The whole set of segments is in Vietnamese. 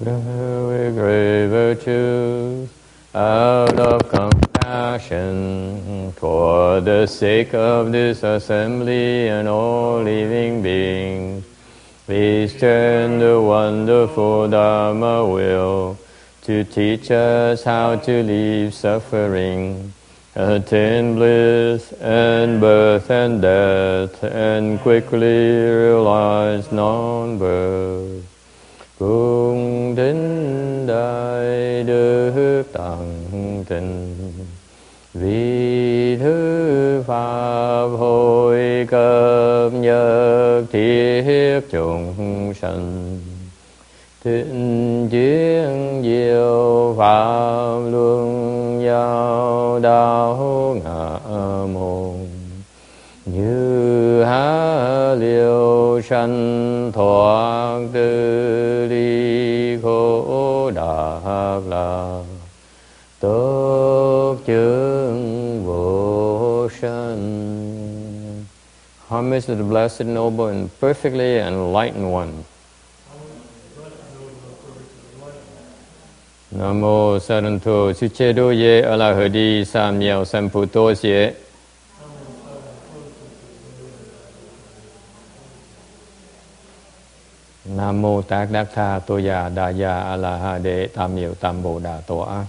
with great virtues, out of compassion for the sake of this assembly and all living beings, please turn the wonderful Dharma wheel to teach us how to leave suffering, attain bliss and birth and death, and quickly realize non-birth. Cung kính đại đức tặng tình, vì thứ pháp hội cập nhật thiết chúng sanh, thịnh chuyên diệu pháp luân giao đạo ngã môn, như há liêu sanh thoát tư ly khổ đạp là tốt chứng vô sanh. Homage to the Blessed, Noble, and perfectly enlightened one. Nam mô Saranto Suchedo Ye Alahadi Samyao Samputos Ye. Nam mô Tát Đắc Tha Tô Già Đà Già A La Ha Đế Tam Miệu Tam Bồ Đà Tổ A.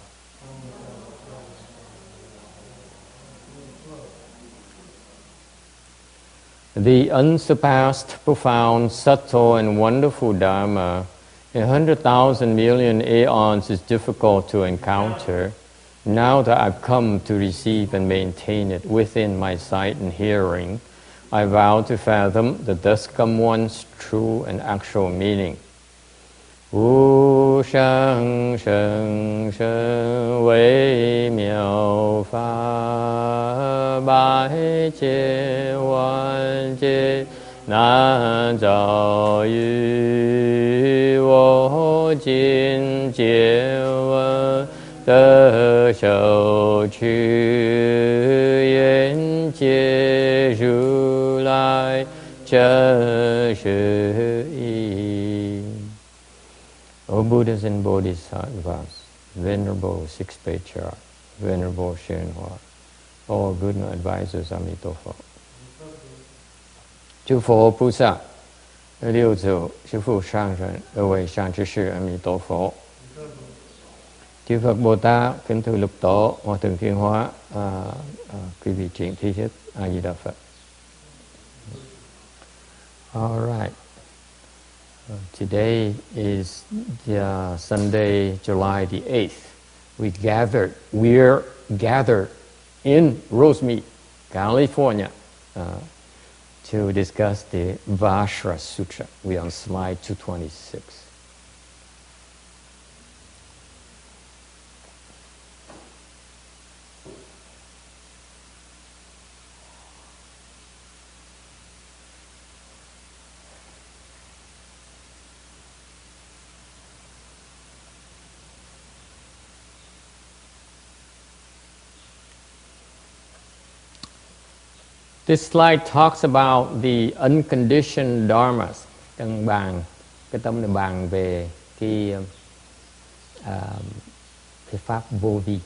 The unsurpassed, profound, subtle, and wonderful Dharma in 100,000 million aeons is difficult to encounter. Now that I've come to receive and maintain it within my sight and hearing, I vow to fathom the thus come one's true and actual meaning. Wu shang sheng sheng wei miao fa bai jie wan jie nan zhao yu wo jin jie wen de shou qu yan jie zhu lai zhen shi yi. O Buddhas and Bodhisattvas, Venerable Six Patriarch, Venerable Shenhua, all good advisors, Amitabha. Chư Phổ菩萨, 六祖师父上人, 各位善知识, Amitabha. Chư Phật Bồ Tát, kính thưa Lục Tổ, Hòa Thượng Thiên Hóa, quý vị triển thi hết, A Di Đà Phật. All right. Today is Sunday, July the 8th. We're gathered in Rosemead, California, to discuss the Vajra Sutra. We're on slide 226. This slide talks about the unconditioned dharmas. Cái tấm này bàn về cái pháp vô vi,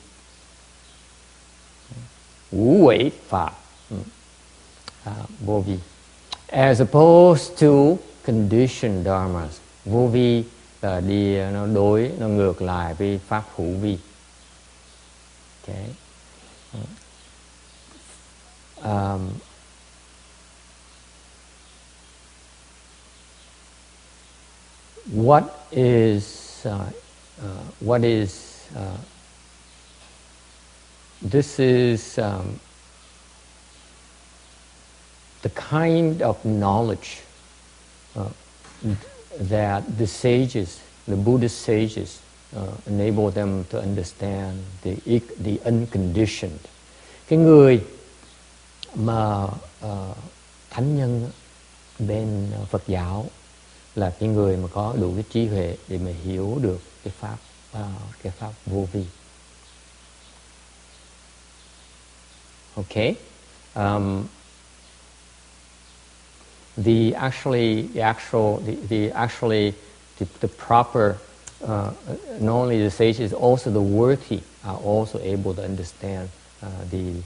ngũ uể pháp, vô vi, as opposed to conditioned dharmas. Vô vi là nó ngược lại với pháp hữu vi. Okay. This is the kind of knowledge that the sages, the Buddhist sages, enable them to understand the unconditioned. Cái người mà thánh nhân bên Phật giáo là cái người mà có đủ cái trí huệ để mà hiểu được cái pháp vô vi. Okay, the proper not only the sages, also the worthy are also able to understand the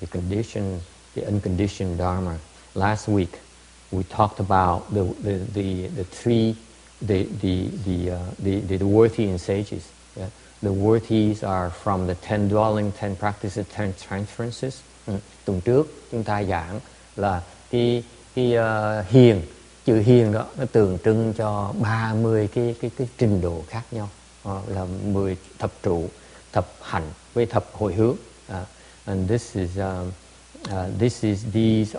condition, the unconditioned Dharma. Last week we talked about the three the worthy and sages. Yeah? The worthies are from the 10 dwelling, 10 practices, 10 transferences. Tuần trước chúng ta giảng là cái hiền, chữ hiền đó nó tượng trưng cho 30 cái trình độ khác nhau, là 10 thập trụ, thập hạnh với thập hồi hướng. And these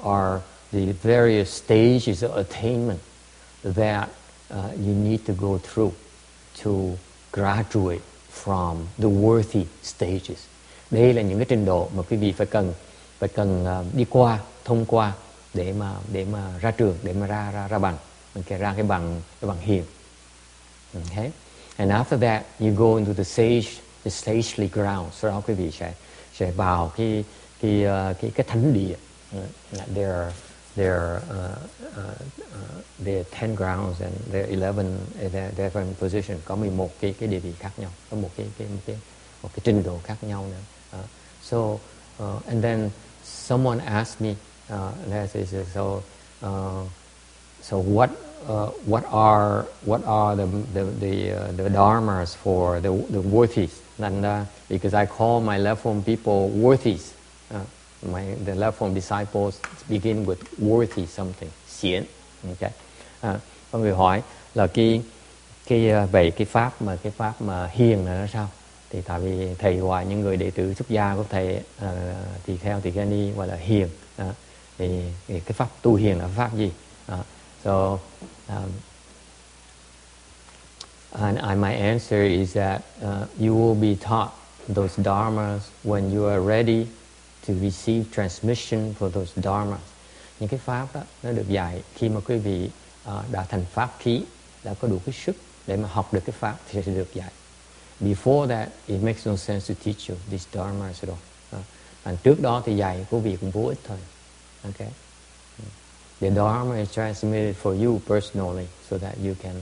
are the various stages of attainment that you need to go through to graduate from the worthy stages. Đây là những cái trình độ mà quý vị phải cần đi qua, thông qua để mà ra trường, để mà ra bằng, ra cái bằng hiền. Okay? And after that you go into the sagely ground. Sau đó quý vị sẽ vào cái thánh địa. There are 10 grounds and there are 11 different positions. Có 11 cái địa vị khác nhau, có một cái trình độ khác nhau nữa. And then someone asked me, so what are the dharmas for the worthies? And because I call my left form people worthies. The left form disciples begin with worthy something, xiển. Okay. Có người hỏi là về cái pháp mà hiền là nó sao? Thì tại vì thầy ngoài những người đệ tử xuất gia của thầy tỳ kheo tỳ kheo ni gọi là hiền, thì cái pháp tu hiền là pháp gì? And my answer is that you will be taught those dharmas when you are ready to receive transmission for those dharmas. Những cái pháp đó nó được dạy khi mà quý vị đã thành pháp khí, đã có đủ cái sức để mà học được cái pháp thì sẽ được dạy. Before that, it makes no sense to teach you these dharmas at all. Trước đó thì dạy quý vị cũng vô ích thôi. Okay? The dharma is transmitted for you personally so that you can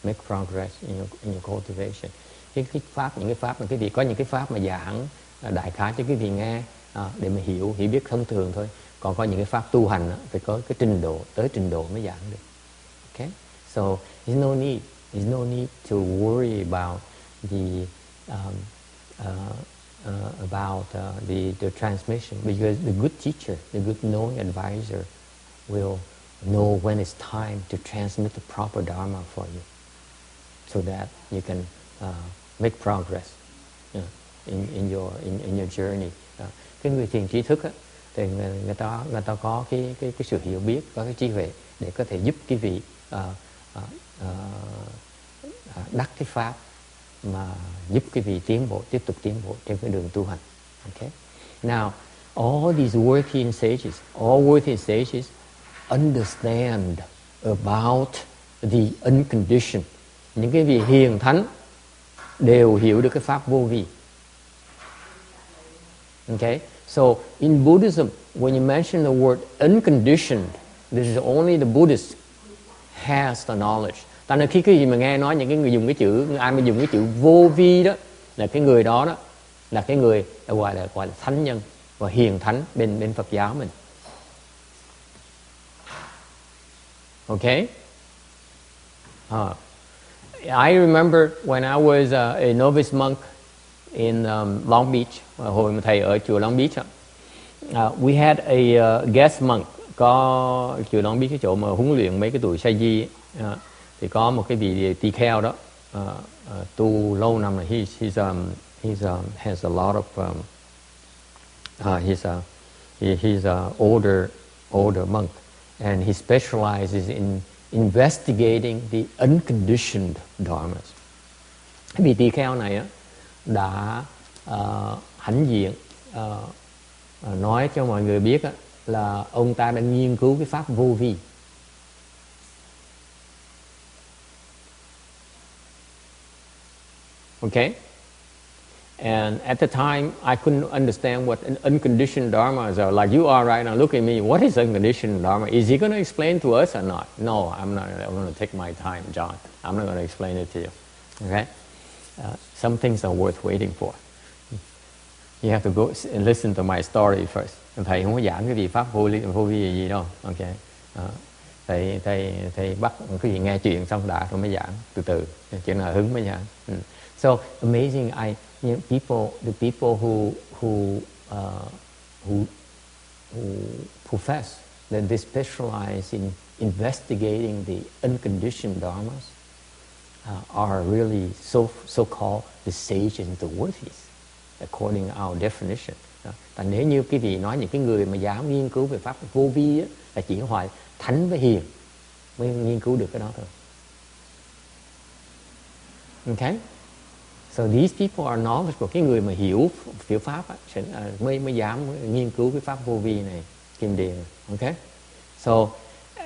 make progress in your cultivation. Những cái pháp mà quý vị có những cái pháp mà giảng đại khái cho quý vị nghe để mà hiểu biết thông thường thôi. Còn có những cái pháp tu hành phải có cái trình độ mới giảng được. Okay? So there's no need to worry about the transmission, because the good teacher, the good knowing advisor will know when it's time to transmit the proper dharma for you, so that you can make progress in your journey. Cái người thiền trí thức á, thì người ta có cái sự hiểu biết, có cái trí huệ để có thể giúp quý vị đắc cái pháp mà giúp quý vị tiếp tục tiến bộ trên cái đường tu hành. Okay? Now, all these worthy sages understand about the unconditioned. Những cái vị hiền thánh đều hiểu được cái pháp vô vi. Okay? So in Buddhism, when you mention the word unconditioned, this is only the Buddhist has the knowledge. Tại nên khi cái gì mà nghe nói những cái người dùng cái chữ, ai mà dùng cái chữ vô vi đó, là cái người đó là cái người gọi là thánh nhân và hiền thánh bên Phật giáo mình. Okay? I remember when I was a novice monk in Long Beach, hồi mà thầy ở chùa Long Beach, we had a guest monk. Có chùa Long Beach, cái chỗ mà huấn luyện mấy cái tuổi sa di, thì có một cái vị tỳ kheo đó tu lâu năm rồi. He's has a lot of he's a older monk, and he specializes in investigating the unconditioned dharmas. Cái vị tỳ kheo này á đã hãnh diện nói cho mọi người biết á, là ông ta đã nghiên cứu cái pháp vô vi. Okay? And at the time, I couldn't understand what an unconditioned dharmas are. Like you are right now, look at me. What is unconditioned dharma? Is he going to explain to us or not? No, I'm not. I'm going to take my time, John. I'm not going to explain it to you. Okay? Some things are worth waiting for. You have to go and listen to my story first. Thầy không có giảng cái vị pháp vô vi gì đâu. Okay? Thầy bắt cái gì nghe chuyện xong đã rồi mới giảng từ từ, chuyện nào hứng mới giảng. So amazing, the people who profess that they specialize in investigating the unconditioned dharmas are really so-called the sages and the worthies, according to our definition. Và nếu như quý vị nói những cái người mà dám nghiên cứu về pháp vô vi á, là chỉ hỏi thánh với hiền mới nghiên cứu được cái đó thôi. Okay? So these people are knowledgeable. Cái người mà hiểu pháp á, mới dám nghiên cứu cái pháp vô vi này, kim điền. Okay? So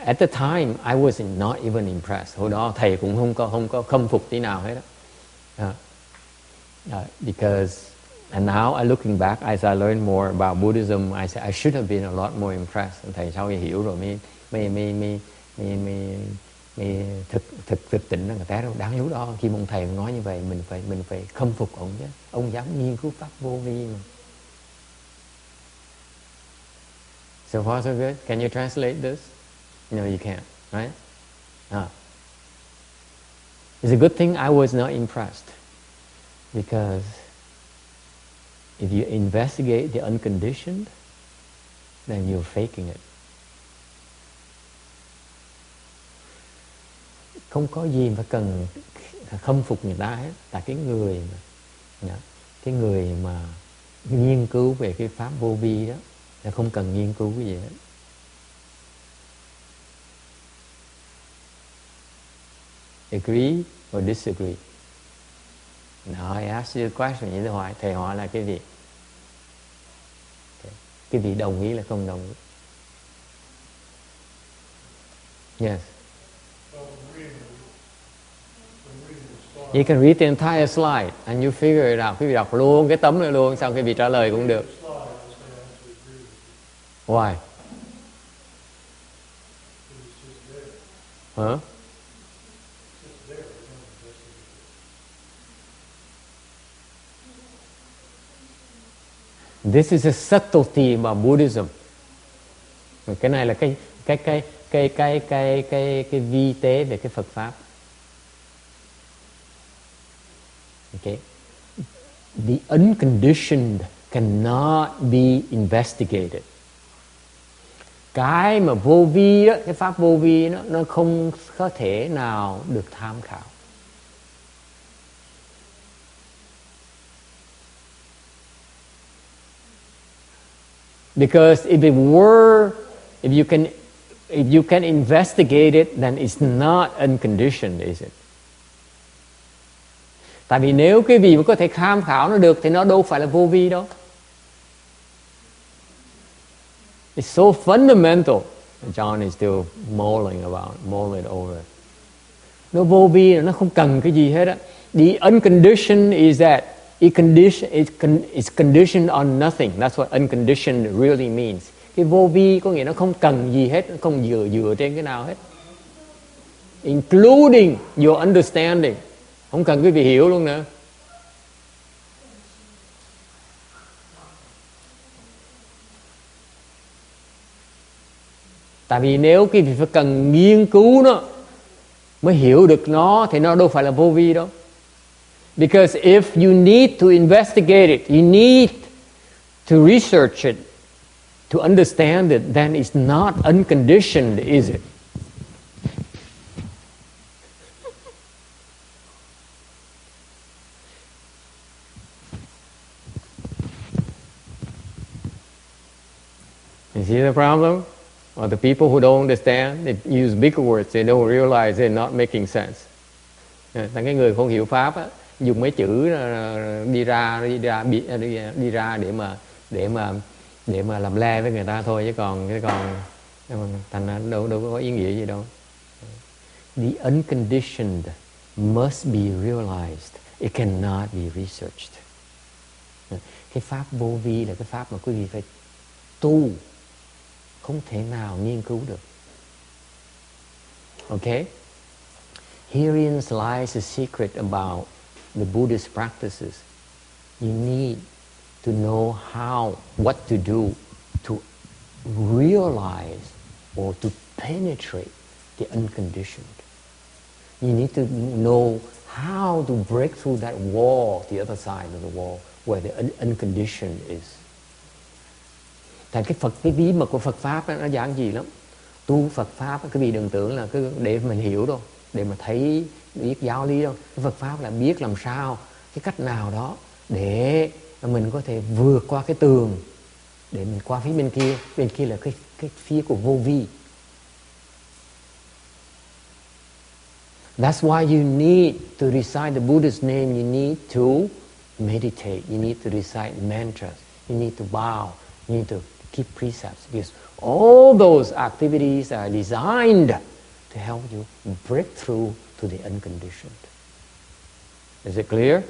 at the time I was not even impressed. Hồi đó thầy cũng không có khâm phục tí nào hết đó. Because and now I looking back as I learned more about Buddhism, I said I should have been a lot more impressed. Thầy sau khi hiểu rồi mới thực tỉnh là người ta đâu đáng lúc đó khi ông thầy nói như vậy mình phải khâm phục ông chứ. Ông dám nghiên cứu pháp vô vi mà. So far so good. Can you translate this? No, you can't, right? It's a good thing I was not impressed, because if you investigate the unconditioned, then you're faking it. Không có gì mà cần khâm phục người ta hết. Tại cái người mà nghiên cứu về cái pháp vô vi đó là không cần nghiên cứu cái gì hết. Agree or disagree? No, I ask you a question. Như thầy hỏi là cái gì? Cái vị đồng ý là không đồng ý? Yes. You can read the entire slide and you figure it out. Quý vị đọc luôn cái tấm này luôn, xong quý vị trả lời cũng được. Why? Huh? This is a subtlety about Buddhism. Cái này là cái vi tế về cái Phật pháp. Okay. The unconditioned cannot be investigated. Cái mà vô vi đó, cái pháp vô vi đó, nó không có thể nào được tham khảo. Because if you can investigate it, then it's not unconditioned, is it? Tại vì nếu cái gì mà có thể tham khảo nó được thì nó đâu phải là vô vi đâu. It's so fundamental. John is still mulling it over. Nó vô vi, nó không cần cái gì hết á. The unconditioned is that it's conditioned on nothing. That's what unconditioned really means. Cái vô vi có nghĩa nó không cần gì hết, nó không dựa trên cái nào hết. Including your understanding. Không cần quý vị hiểu luôn nữa. Tại vì nếu quý vị phải cần nghiên cứu nó mới hiểu được nó thì nó đâu phải là vô vi đâu. Because if you need to investigate it, you need to research it, to understand it, then it's not unconditioned, is it? You see the problem? Or the people who don't understand, they use big words, they don't realize they're not making sense. Cái người không hiểu pháp á, dùng mấy chữ đi ra để mà làm le với người ta thôi, chứ còn thành ra đâu có ý nghĩa gì đâu. The unconditioned must be realized. It cannot be researched. Cái pháp vô vi là cái pháp mà quý vị phải tu, không thể nào nghiên cứu được. Okay? Herein lies the secret about the Buddhist practices. You need to know what to do to realize or to penetrate the unconditioned. You need to know how to break through that wall, the other side of the wall, where the unconditioned is. Thành cái bí mật của Phật Pháp đó, nó giản dị lắm. Tu Phật Pháp, quý vị đừng tưởng là cứ để mình hiểu đâu, để mà thấy, biết giáo lý đâu. Cái Phật Pháp là biết làm sao, cái cách nào đó để mình có thể vượt qua cái tường, để mình qua phía bên kia là cái phía của vô vi. That's why you need to recite the Buddha's name. You need to meditate. You need to recite mantras. You need to bow. You need to keep precepts. Because all those activities are designed to help you break through to the unconditioned. Is it clear?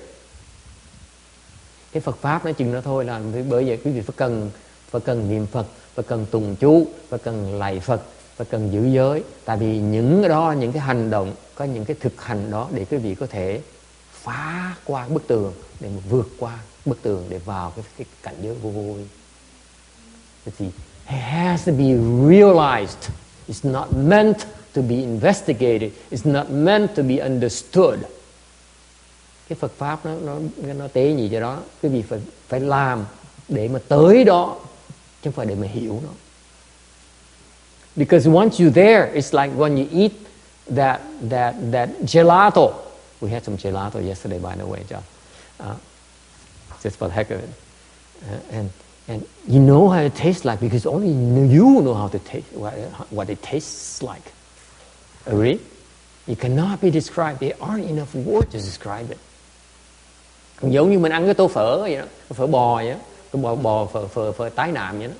Cái Phật Pháp nói chừng đó thôi là bởi vậy quý vị phải cần niệm Phật, phải cần tùng chú, phải cần lạy Phật, phải cần giữ giới. Tại vì những cái hành động, có những cái thực hành đó để quý vị có thể phá qua bức tường, để mà vượt qua bức tường để vào cái cảnh giới vô vi. Thì it has to be realized. It's not meant to be investigated. It's not meant to be understood. Cái Phật Pháp nó tế nhị cho đó. Quý vị phải làm để mà tới đó, chứ không phải để mà hiểu nó. Because once you're there, it's like when you eat that gelato. We had some gelato yesterday, by the way, John. Just for the heck of it. And you know how it tastes like because only you know how to taste what it tastes like. Agree? It cannot be described. There aren't enough words to describe it. Giống như mình ăn cái tô phở vậy đó, phở bò vậy đó, cái bò phở tái nạm vậy đó.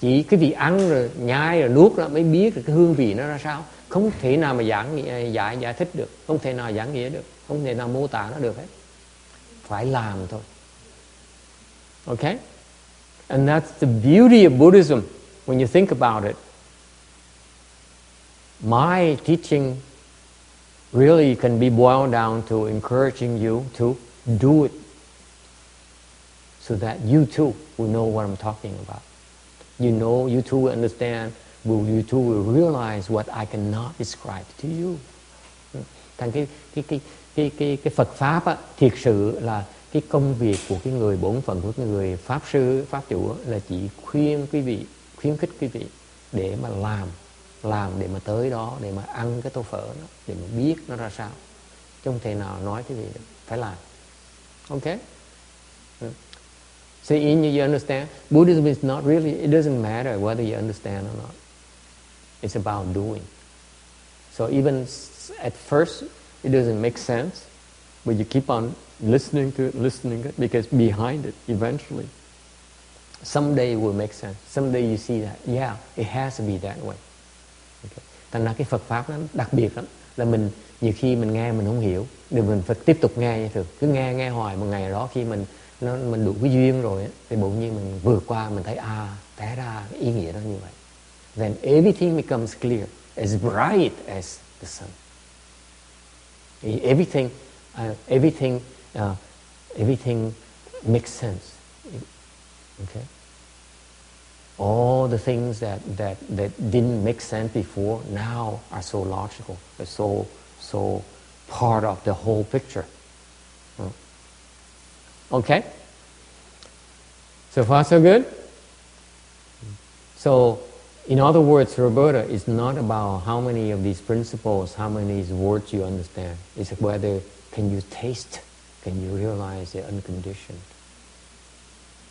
Chỉ cái vị ăn rồi nhai rồi nuốt ra mới biết cái hương vị nó ra sao. Không thể nào mà giải thích được, không thể nào giảng nghĩa được, không thể nào mô tả nó được hết. Phải làm thôi. Okay? And that's the beauty of Buddhism when you think about it. My teaching really can be boiled down to encouraging you to do it so that you too will know what I'm talking about. You too will understand, you too will realize what I cannot describe to you. Thành cái Phật Pháp á, thiệt sự là cái công việc của cái người bổn phận, của cái người Pháp sư, Pháp chủ á, là chỉ khuyên quý vị, khuyến khích quý vị để mà làm để mà tới đó, để mà ăn cái tô phở đó, để mà biết nó ra sao. Chứ không thể nào nói quý vị được, phải làm. Okay? So you understand? Buddhism is not really, it doesn't matter whether you understand or not. It's about doing. So even at first, it doesn't make sense, but you keep on listening to it, because behind it, eventually, someday it will make sense. Someday you see that, yeah, it has to be that way. Okay. Thành ra cái Phật Pháp nó đặc biệt lắm, là mình nhiều khi mình nghe mình không hiểu, thì mình phải tiếp tục nghe vậy thường, cứ nghe hoài, một ngày đó khi mình đủ cái duyên rồi thì bỗng nhiên mình vượt qua, mình thấy té ra cái ý nghĩa đó như vậy. Then everything becomes clear, as bright as the sun. Everything makes sense. Okay. All the things that didn't make sense before now are so logical. They're so part of the whole picture. Okay? So far so good? So, in other words, Roberta, it's not about how many of these principles, how many of these words you understand. It's whether can you taste, can you realize the unconditioned.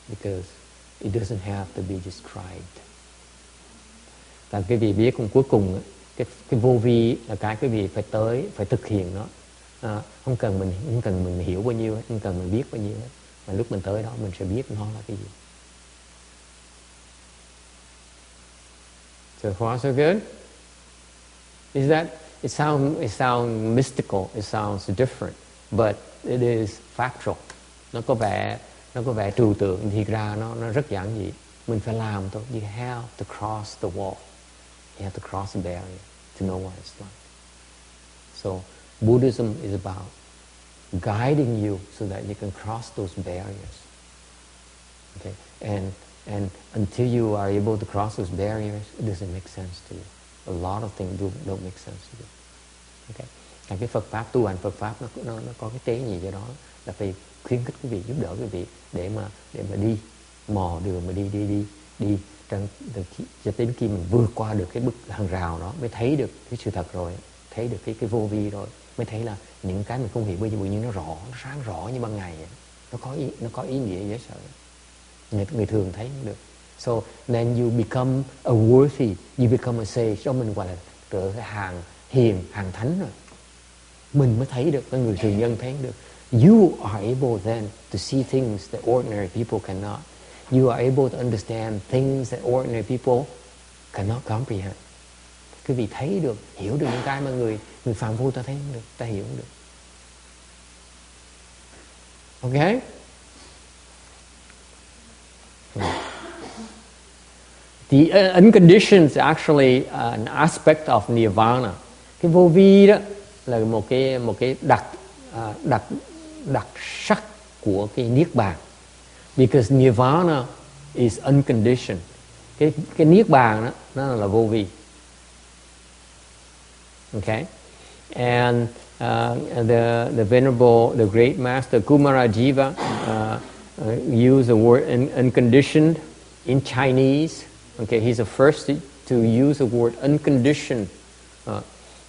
Because it doesn't have to be described. Tại cái vị biết cuối cùng, cái vô vi là cái quý vị phải thực hiện nó. Không cần mình hiểu bao nhiêu hết, không cần mình biết bao nhiêu hết, mà lúc mình tới đó mình sẽ biết nó là cái gì. So far so good? Is that it sounds mystical, it sounds different, but it is factual. Nó có vẻ trừu tượng, thì ra nó rất giản dị. Mình phải làm thôi. You have to cross the wall. You have to cross the barrier to know what it's like. So Buddhism is about guiding you so that you can cross those barriers. Okay, and until you are able to cross those barriers, it doesn't make sense to you. A lot of things don't make sense to you. Okay, cái Phật pháp, tu hành Phật pháp nó có cái tế nhị cho đó là phải khuyến khích quý vị, giúp đỡ quý vị để mà đi mò đường mà đi cho đến khi mình vượt qua được cái bức hàng rào đó mới thấy được cái sự thật rồi, thấy được cái vô vi rồi, mới thấy là những cái mình không hiểu bây giờ như nó rõ, nó sáng rõ như ban ngày vậy. Nó có ý nghĩa dễ sợ. Người thường thấy không được. So then you become a worthy, you become a sage. Đó mình gọi là trở thành hàng hiền, hàng thánh rồi. Mình mới thấy được, người thường nhân thấy được. You are able then to see things that ordinary people cannot. You are able to understand things that ordinary people cannot comprehend. Quý vị thấy được, hiểu được những cái mà người phàm phu ta thấy không được, ta hiểu không được. Okay? The unconditioned is actually an aspect of nirvana. Cái vô vi đó là một cái đặc sắc của cái niết bàn. Because nirvana is unconditioned. Cái niết bàn đó nó là vô vi. Okay? And the venerable, the great master Kumarajiva used the word unconditioned in Chinese. Okay, he's the first to use the word unconditioned.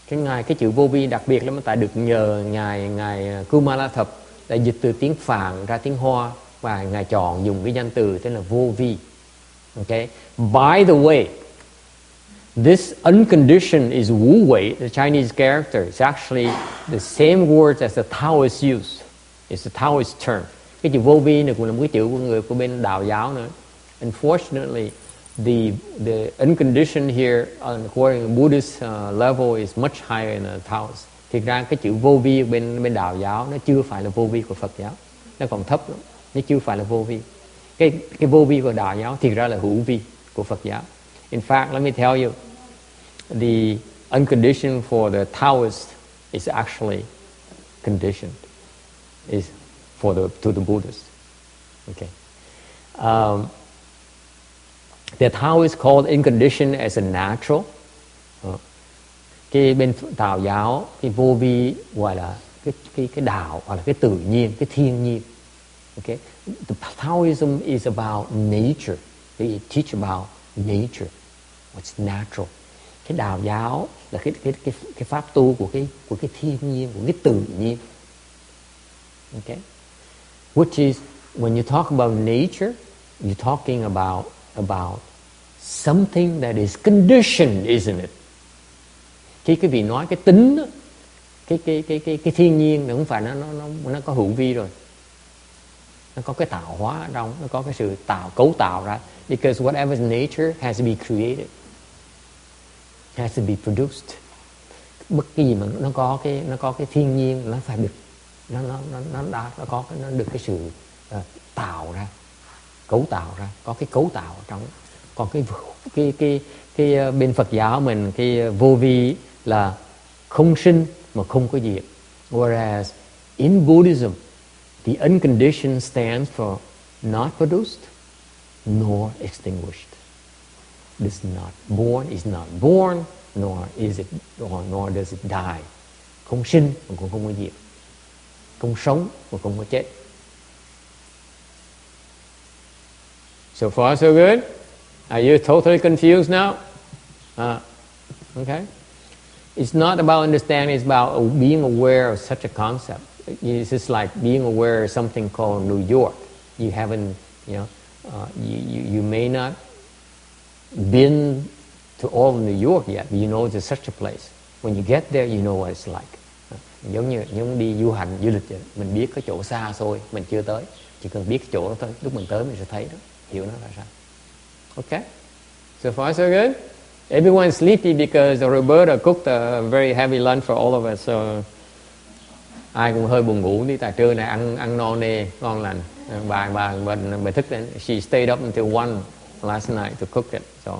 Cái chữ vô vi đặc biệt lắm, tại được nhờ ngài Kumara Thập đã dịch từ tiếng Phạn ra tiếng Hoa, và ngài chọn dùng cái danh từ tên là vô vi. Okay, by the way, this unconditioned is Wu Wei, the Chinese character. It's actually the same word as the Taoists use. It's a Taoist term. Cái chữ vô vi này cũng là một cái chữ của người của bên đạo giáo nữa. Unfortunately, the unconditioned here, according to Buddhist level, is much higher than the Taoist. Thực ra cái chữ vô vi bên đạo giáo nó chưa phải là vô vi của Phật giáo, nó còn thấp lắm, nó chưa phải là vô vi. Cái vô vi của đạo giáo thực ra là hữu vi của Phật giáo. In fact, let me tell you, the unconditioned for the Taoist is actually conditioned, is to the Buddhist. Okay. The Taoist called unconditioned as a natural. Cái bên đạo giáo, cái vô vi gọi là cái đạo, hoặc là cái tự nhiên, cái thiên nhiên. Okay. The Taoism is about nature. They teach about nature, what's natural. Cái đạo giáo là cái pháp tu của cái thiên nhiên, của cái tự nhiên. Okay. Which is, when you talk about nature, you're talking about something that is conditioned, isn't it? Khi quý vị nói cái tính đó, cái thiên nhiên nó không phải nó có hữu vi rồi. Nó có cái tạo hóa ở trong, nó có cái sự cấu tạo ra. Because whatever is nature has to be created, has to be produced. Bất kỳ gì mà nó có cái thiên nhiên, nó phải được nó được cái sự tạo ra, cấu tạo ra, có cái cấu tạo ở trong. Còn cái bên Phật giáo mình, cái vô vi là không sinh mà không có diệt. Whereas in Buddhism, the unconditioned stands for not produced nor extinguished. Is not born, nor does it die. Không sinh mà cũng không có diệt. Không sống mà không có chết. So far so good? Are you totally confused now? Okay. It's not about understanding, it's about being aware of such a concept. It's just like being aware of something called New York. You haven't, you may not been to all of New York yet, but you know there's such a place. When you get there, you know what it's like. Giống như đi du hành, du lịch vậy. Mình biết cái chỗ xa xôi, mình chưa tới. Chỉ cần biết cái chỗ đó thôi, lúc mình tới mình sẽ thấy đó, hiểu nó là sao. Okay? So far so good? Everyone's sleepy because Roberta cooked a very heavy lunch for all of us. So ai cũng hơi buồn ngủ đi, tại trưa này ăn no nê, ngon lành. Bà thức đến. She stayed up until 1 last night to cook it. So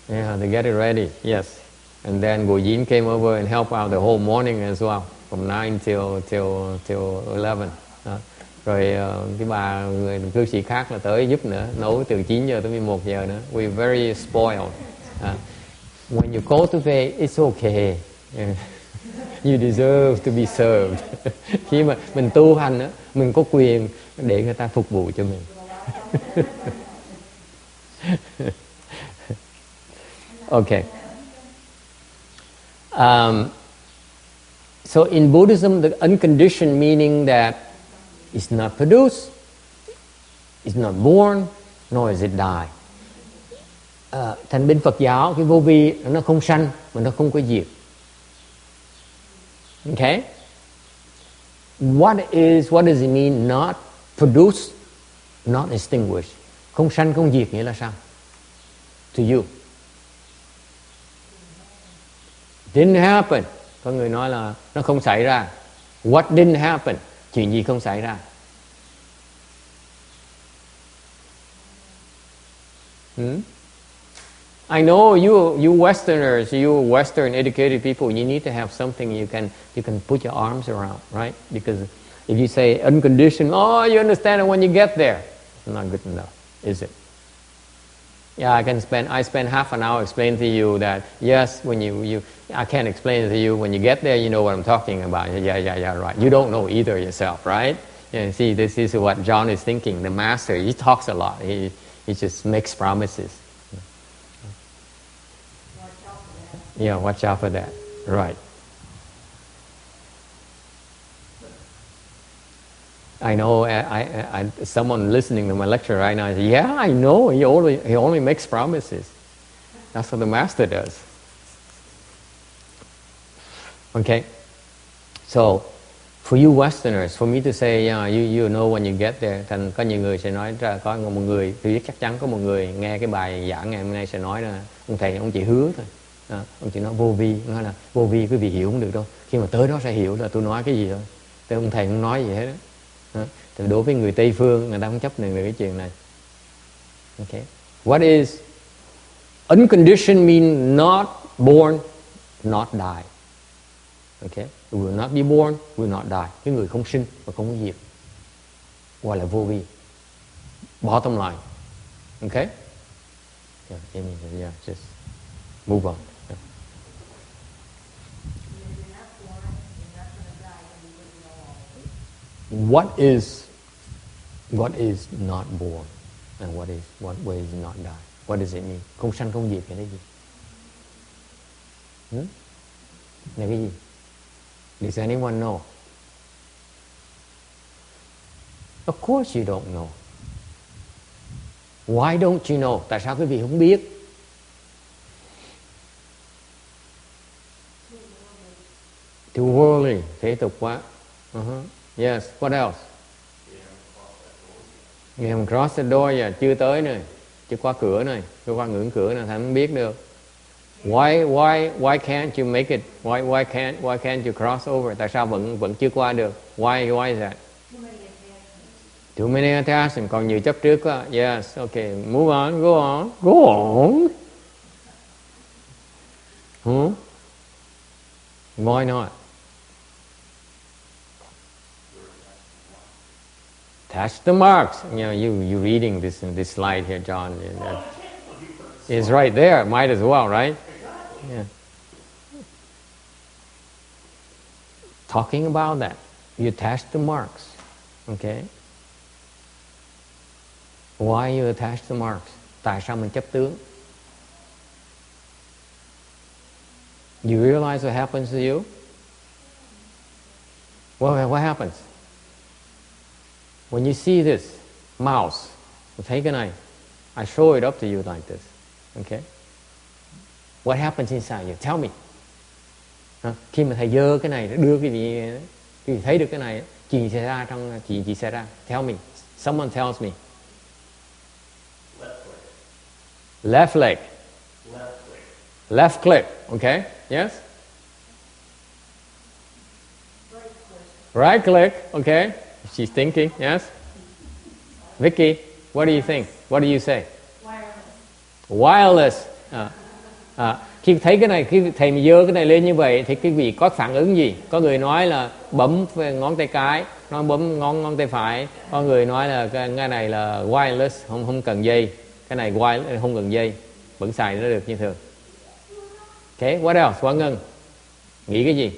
yeah, to get it ready. Yes. And then Gojin came over and helped out the whole morning as well, from 9 till 11. Rồi cái bà người cư sĩ khác là tới giúp nữa, nấu từ 9 giờ tới 11 giờ nữa. We're very spoiled. When you cultivate, it's okay. You deserve to be served. Khi mà mình tu hành á, mình có quyền để người ta phục vụ cho mình. Okay. So in Buddhism, the unconditioned meaning that it's not produced, it's not born, nor is it die. Thành bên Phật giáo, cái vô vi nó không sanh mà nó không có diệt. Okay? What does it mean not produced, not extinguished? Không sanh không diệt nghĩa là sao? To you. Didn't happen. Có người nói là nó không xảy ra. What didn't happen? Chuyện gì không xảy ra? I know you Westerners, you Western educated people, you need to have something you can put your arms around, right? Because if you say unconditioned, oh, you understand it when you get there. It's not good enough, is it? Yeah, I spend half an hour explaining to you that yes, when I can't explain it to you. When you get there, you know what I'm talking about. Yeah, right. You don't know either yourself, right? Yeah, see, this is what John is thinking. The master, he talks a lot. He just makes promises. Yeah, watch out for that. Right. I know. Someone listening to my lecture right now says, "Yeah, I know. He only makes promises. That's what the master does." Okay. So, for you Westerners, for me to say, yeah, you know when you get there, thành có nhiều người sẽ nói ra, có một người, tôi biết chắc chắn có một người nghe cái bài giảng ngày hôm nay sẽ nói là ông thầy ông chỉ hứa thôi. Ông chỉ nói vô vi, nói là vô vi quý vị hiểu không được đâu. Khi mà tới đó sẽ hiểu là tôi nói cái gì thôi. Thế ông thầy không nói gì hết đó. Thì đối với người Tây phương, người ta không chấp nhận được cái chuyện này. Okay. What is unconditioned mean not born, not die. Okay. We will not be born, we will not die. Cái người không sinh và không có diệt, gọi là vô vi. Bottom line. Okay. Yeah, just move on. Yeah. What is not born and what way is not die? What does it mean? Không sanh không diệt cái gì? Là cái gì? Does anyone know? Of course you don't know. Why don't you know? Tại sao quý vị không biết? Too worldly, thế tục quá. Yes, what else? You haven't crossed the door yet, chưa tới này, chưa qua cửa này, chưa qua ngưỡng cửa này, thằng không biết được. Why can't you make it? Why can't you cross over? Tại sao vẫn chưa qua được? Why is that? Too many attachments, còn nhiều chấp trước quá. Yes, okay, move on, go on. Why not? Attach the marks. You know, you reading this in this slide here, John. It's right there. Might as well, right? Yeah. Talking about that, you attach the marks. Okay. Why you attach the marks? Tại sao mình chấp tướng? You realize what happens to you? What happens? When you see this mouse, thấy cái này, I show it up to you like this. Okay? What happens inside you? Tell me. Khi mà thầy dơ cái này, đưa cái gì thấy được cái này, chuyện xảy ra trong chuyện gì xảy ra? Tell me. Someone tells me. Left leg. Left click. Okay? Yes? Right click. Okay? She's thinking. Yes? Vicky, what do you think? What do you say? Wireless. Khi thấy cái này, khi thầy mà giơ cái này lên như vậy thì quý vị có phản ứng gì? Có người nói là bấm ngón tay cái, nói bấm ngón tay phải. Có người nói là cái này là wireless, không cần dây. Cái này wireless, không cần dây, vẫn xài nó được như thường. Okay, what else? Quang Ngân nghĩ cái gì?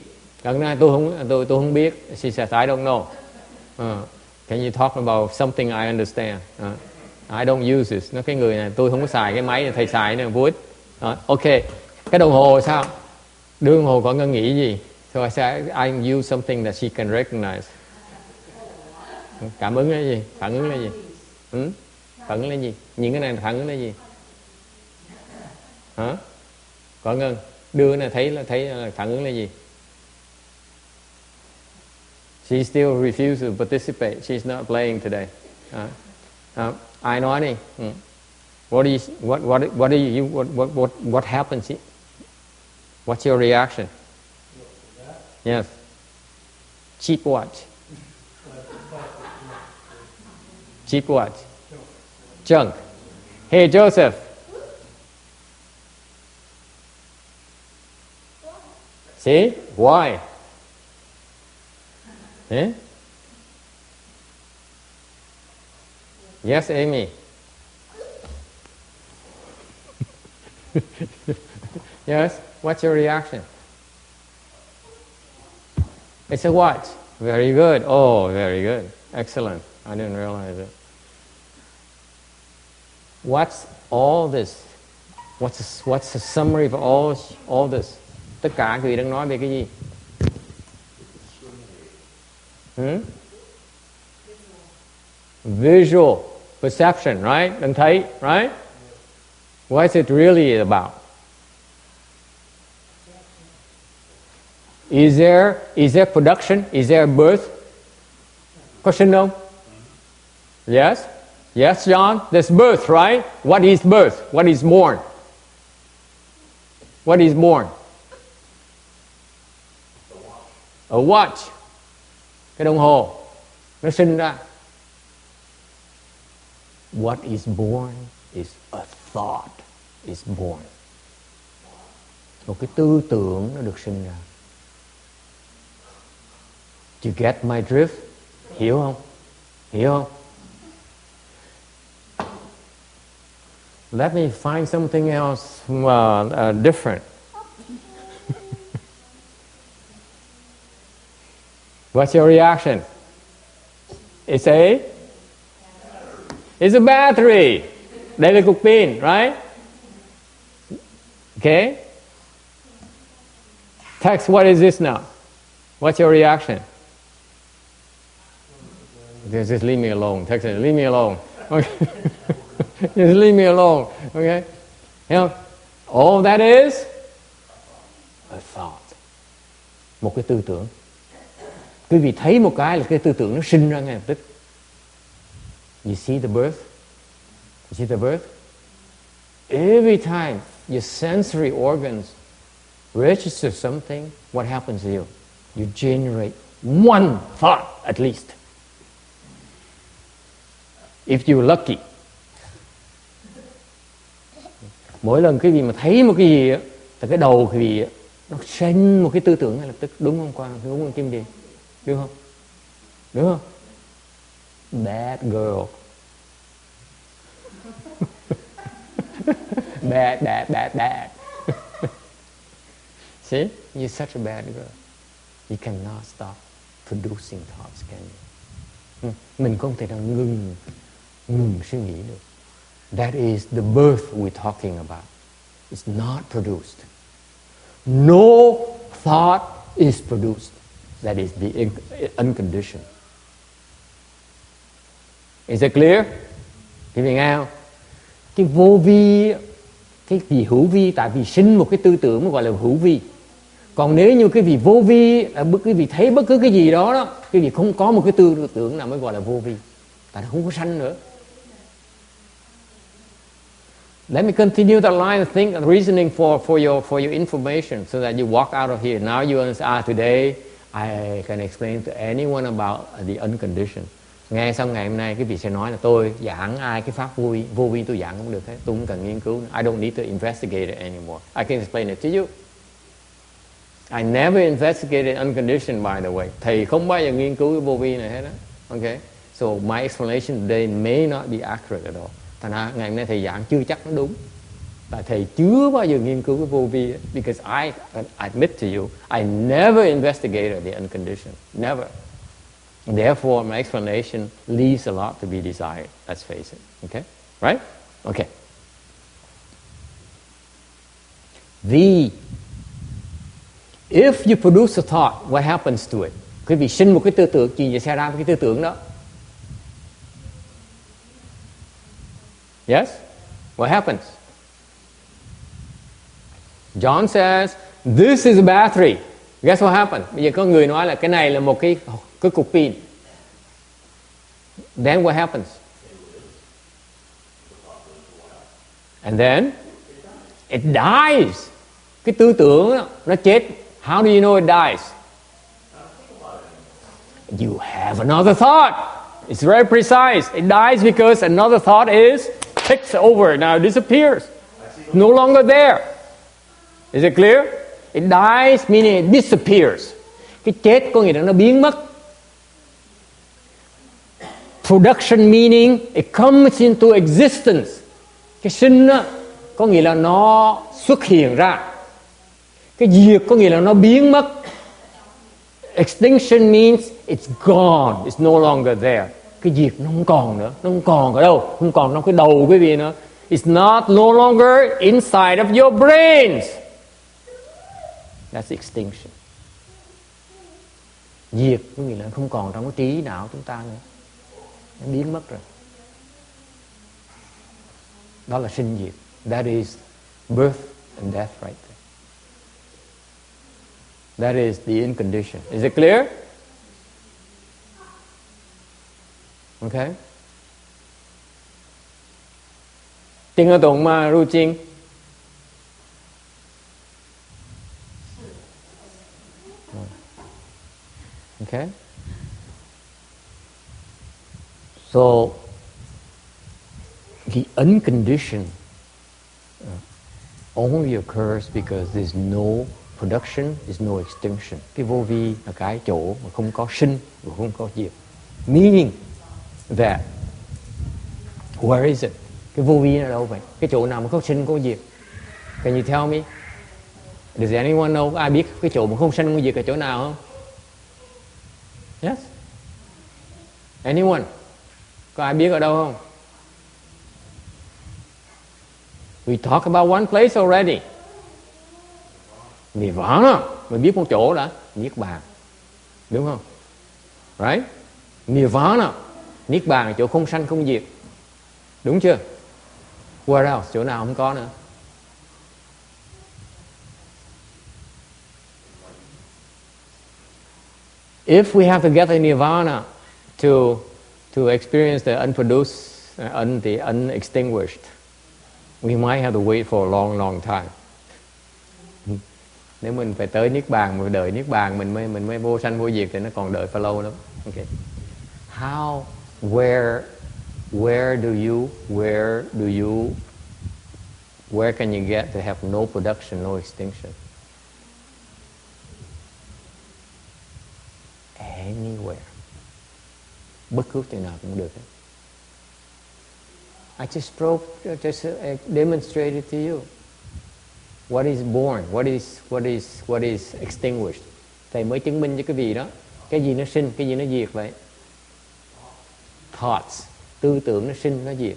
Ngân nói tôi không biết. She says I don't know. Can you talk about something I understand? I don't use this. Nói cái người này tôi không có xài cái máy này, thầy xài này vô ích. Ok, cái đồng hồ sao? Đưa đồng hồ có Ngân nghĩ gì? So I said I use something that she can recognize. Cảm ứng là gì? Phản ứng là gì? Phản ứng là gì? Những cái này phản ứng là gì? Hả? Có Ngân đưa này thấy là phản ứng là gì? She still refuses to participate. She's not playing today. Ai nói đi? What happens? What's your reaction? Yes. Cheap watch. Cheap watch. Junk. Hey Joseph. See? Why? Eh? Yes, Amy. Yes? What's your reaction? It's a watch. Very good. Oh, very good. Excellent. I didn't realize it. What's all this? What's the summary of all this? Tất cả quý vị đang nói về cái gì? Visual perception, right? Đang thấy, right? What is it really about? Is there production? Is there birth? Question no? Yes? Yes, John? There's birth, right? What is birth? What is born? What is born? A watch. Cái đồng hồ nó sinh ra. What is born is a thought is born. Một cái tư tưởng nó được sinh ra. You get my drift? Hiểu không? Hiểu không? Let me find something else different. What's your reaction? It's a battery. Đây là cục pin, right? Okay. Text, what is this now? What's your reaction? Just leave me alone. Text, leave me alone. Okay. Just leave me alone. Okay. You know, all that is a thought. Một cái tư tưởng. Quý vị thấy một cái là cái tư tưởng nó sinh ra ngay lập tức. You see the birth? You see the birth? Every time your sensory organs register something, what happens to you? You generate one thought at least. If you're lucky. Mỗi lần quý vị mà thấy một cái gì á, thì cái đầu quý vị nó sinh một cái tư tưởng ngay lập tức, đúng không Quang? Đúng không Kim Điền? Đúng không? Đúng không? Bad girl. Bad. See? You're such a bad girl. You cannot stop producing thoughts, can you? Mình không thể nào ngừng suy nghĩ được. That is the birth we're talking about. It's not produced. No thought is produced. That is the unconditioned. Is it clear? Quý vị nghe không? Cái vô vi, cái gì hữu vi, tại vì sinh một cái tư tưởng mà gọi là hữu vi. Còn nếu như cái vị vô vi, quý vị thấy bất cứ cái gì đó, quý vị không có một cái tư tưởng nào mới gọi là vô vi. Tại nó không có sanh nữa. Let me continue that line of reasoning for your information so that you walk out of here. Now you understand, today I can explain to anyone about the unconditioned. Nghe xong ngày hôm nay quý vị sẽ nói là tôi giảng ai cái pháp vô vi tôi giảng cũng được hết, tôi không cần nghiên cứu. I don't need to investigate it anymore. I can explain it to you. I never investigated unconditioned, by the way. Thầy không bao giờ nghiên cứu cái vô vi này hết á. Okay? So my explanation today may not be accurate at all. Thành ra ngày hôm nay thầy giảng chưa chắc nó đúng. Tại thầy chưa bao giờ nghiên cứu cái vô vi. Because I admit to you, I never investigated the unconditioned. Never. Therefore, my explanation leaves a lot to be desired. Let's face it. Okay? Right? Okay. If you produce a thought, what happens to it? Quý vị sinh một cái tư tưởng, gì sẽ xảy ra với cái tư tưởng đó? Yes? What happens? John says, this is a battery. Guess what happens? Bây giờ có người nói là cái này là một cái cục pin. Then what happens? And then it dies. Cái tư tưởng đó, nó chết. How do you know it dies? You have another thought. It's very precise. It dies because another thought takes over. Now it disappears. It's no longer there. Is it clear? It dies meaning it disappears. Cái chết có nghĩa là nó biến mất. Production meaning it comes into existence. Cái sinh đó, có nghĩa là nó xuất hiện ra. Cái diệt có nghĩa là nó biến mất. Extinction means it's gone, it's no longer there. Cái diệt nó không còn nữa, nó không còn ở đâu, không còn trong cái đầu quý vị nữa. It's no longer inside of your brains. That's extinction. Diệt có nghĩa là không còn trong cái trí não chúng ta nữa. Nó biến mất rồi. Đó là sinh diệt. That is birth and death right there. That is the unconditioned. Is it clear? Okay. Tiếng ở tụng mà ru chiên. Okay. So the unconditioned only occurs because there's no production, there's no extinction. Cái vô vi là cái chỗ mà không có sinh và không có diệt. Meaning that where is it? Cái vô vi ở đâu vậy? Cái chỗ nào mà không sinh không diệt? Can you tell me? Does anyone know? Ai biết cái chỗ mà không sinh không diệt là chỗ nào không? Yes. Anyone? Có ai biết ở đâu không? We talk about one place already. Nirvana. Mình biết một chỗ đã. Niết bàn. Đúng không? Right? Nirvana. Niết bàn là chỗ không sanh không diệt. Đúng chưa? Where else? Chỗ nào không có nữa? If we have to get the nirvana to experience the unproduced, the unextinguished, we might have to wait for a long, long time. Nếu mình phải tới niết bàn, mình đợi niết bàn mình mới vô sanh vô diệt thì nó còn đợi phải lâu lắm. Okay. How, where can you get to have no production, no extinction? Anywhere. Bất cứ chỗ nào cũng được. I just demonstrated to you. What is born? What is extinguished? Thầy mới chứng minh cho cái gì đó. Cái gì nó sinh, cái gì nó diệt vậy? Thoughts, tư tưởng nó sinh, nó diệt.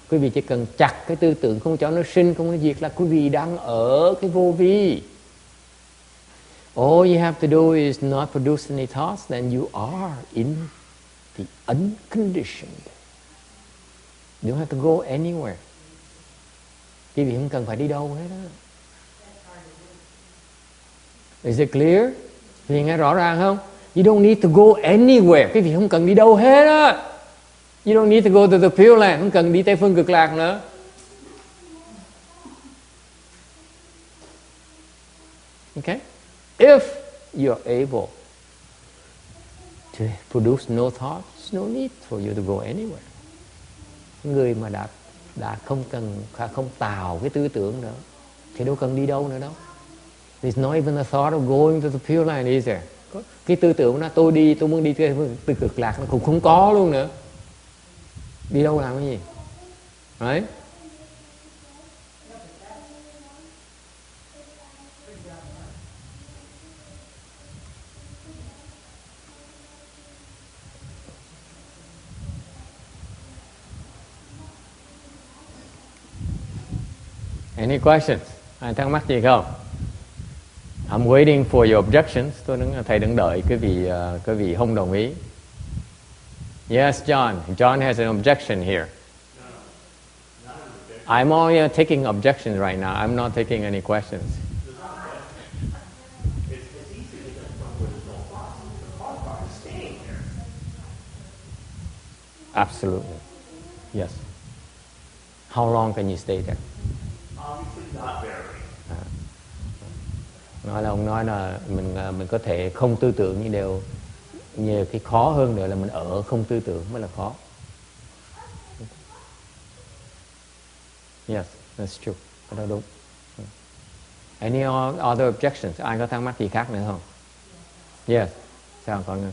Quý vị chỉ cần chặt cái tư tưởng không cho nó sinh, không nó diệt là quý vị đang ở cái vô vi. All you have to do is not produce any thoughts, then you are in the unconditioned. You don't have to go anywhere. Quý vị không cần phải đi đâu hết đó. Is it clear? Quý vị nghe rõ ràng không? You don't need to go anywhere. Quý vị không cần đi đâu hết á. You don't need to go to the Pure Land. Không cần đi Tây Phương Cực Lạc nữa. Okay? If you're able to produce no thought, there's no need for you to go anywhere. Người mà đã không tạo cái tư tưởng nữa thì đâu cần đi đâu nữa đâu. There's not even a thought of going to the Pure Land, is there? Cái tư tưởng đó tôi muốn đi từ cực lạc nó cũng không có luôn nữa. Đi đâu làm cái gì? Right? Any questions? Ai thắc mắc gì không? I'm waiting for your objections. Thầy đứng đợi cái vị không đồng ý. Yes, John. John has an objection here. I'm only taking objections right now. I'm not taking any questions. Absolutely. Yes. How long can you stay there? Ông nói là mình có thể không tư tưởng nhưng nhiều cái khó hơn nữa là mình ở không tư tưởng mới là khó. Yes, that's true. Cái đó đúng. Any other objections? Ai có thắc mắc gì khác nữa không? Yes. Sao con?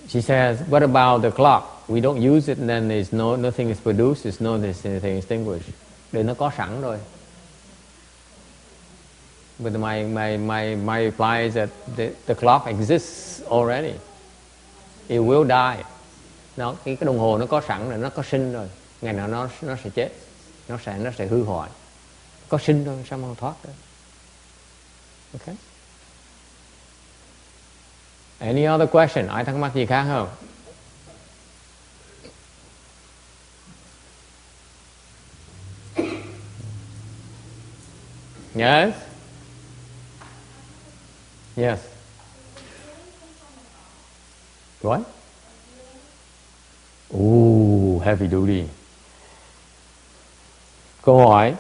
She says, what about the clock? We don't use it and then nothing is produced, anything extinguished. Để nó có sẵn rồi. But my reply is that the clock exists already. It will die. Cái đồng hồ nó có sẵn rồi, nó có sinh rồi. Ngày nào nó sẽ chết. Nó sẽ hư hoại. Có sinh thôi, sao mà không thoát được? Okay. Any other question? Ai thắc mắc gì khác không? Yes? Yes. What? Ooh, heavy duty. Câu hỏi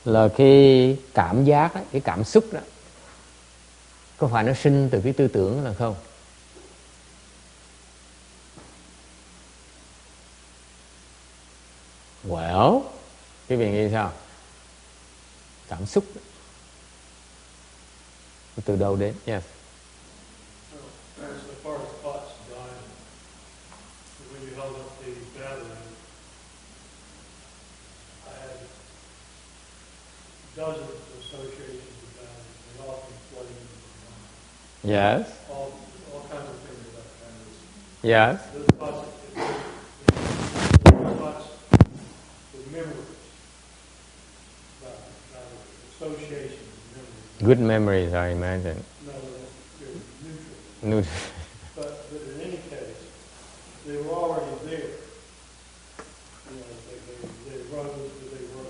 là cái cảm giác, cái cảm xúc đó, có phải nó sinh từ cái tư tưởng là không? Well, cái vị nghĩ sao? Cảm xúc từ đâu đến? Yes. As far as thoughts dying, when you held up the battery, I had dozens of associations with batteries. They all came flooding into my mind. Yes. All kinds of things about batteries. Yes. Those thoughts with memories, about associations and memories. Good memories, I imagine. No, they're neutral. Neutral. But in any case, they were already there. You know, they rose, but they were.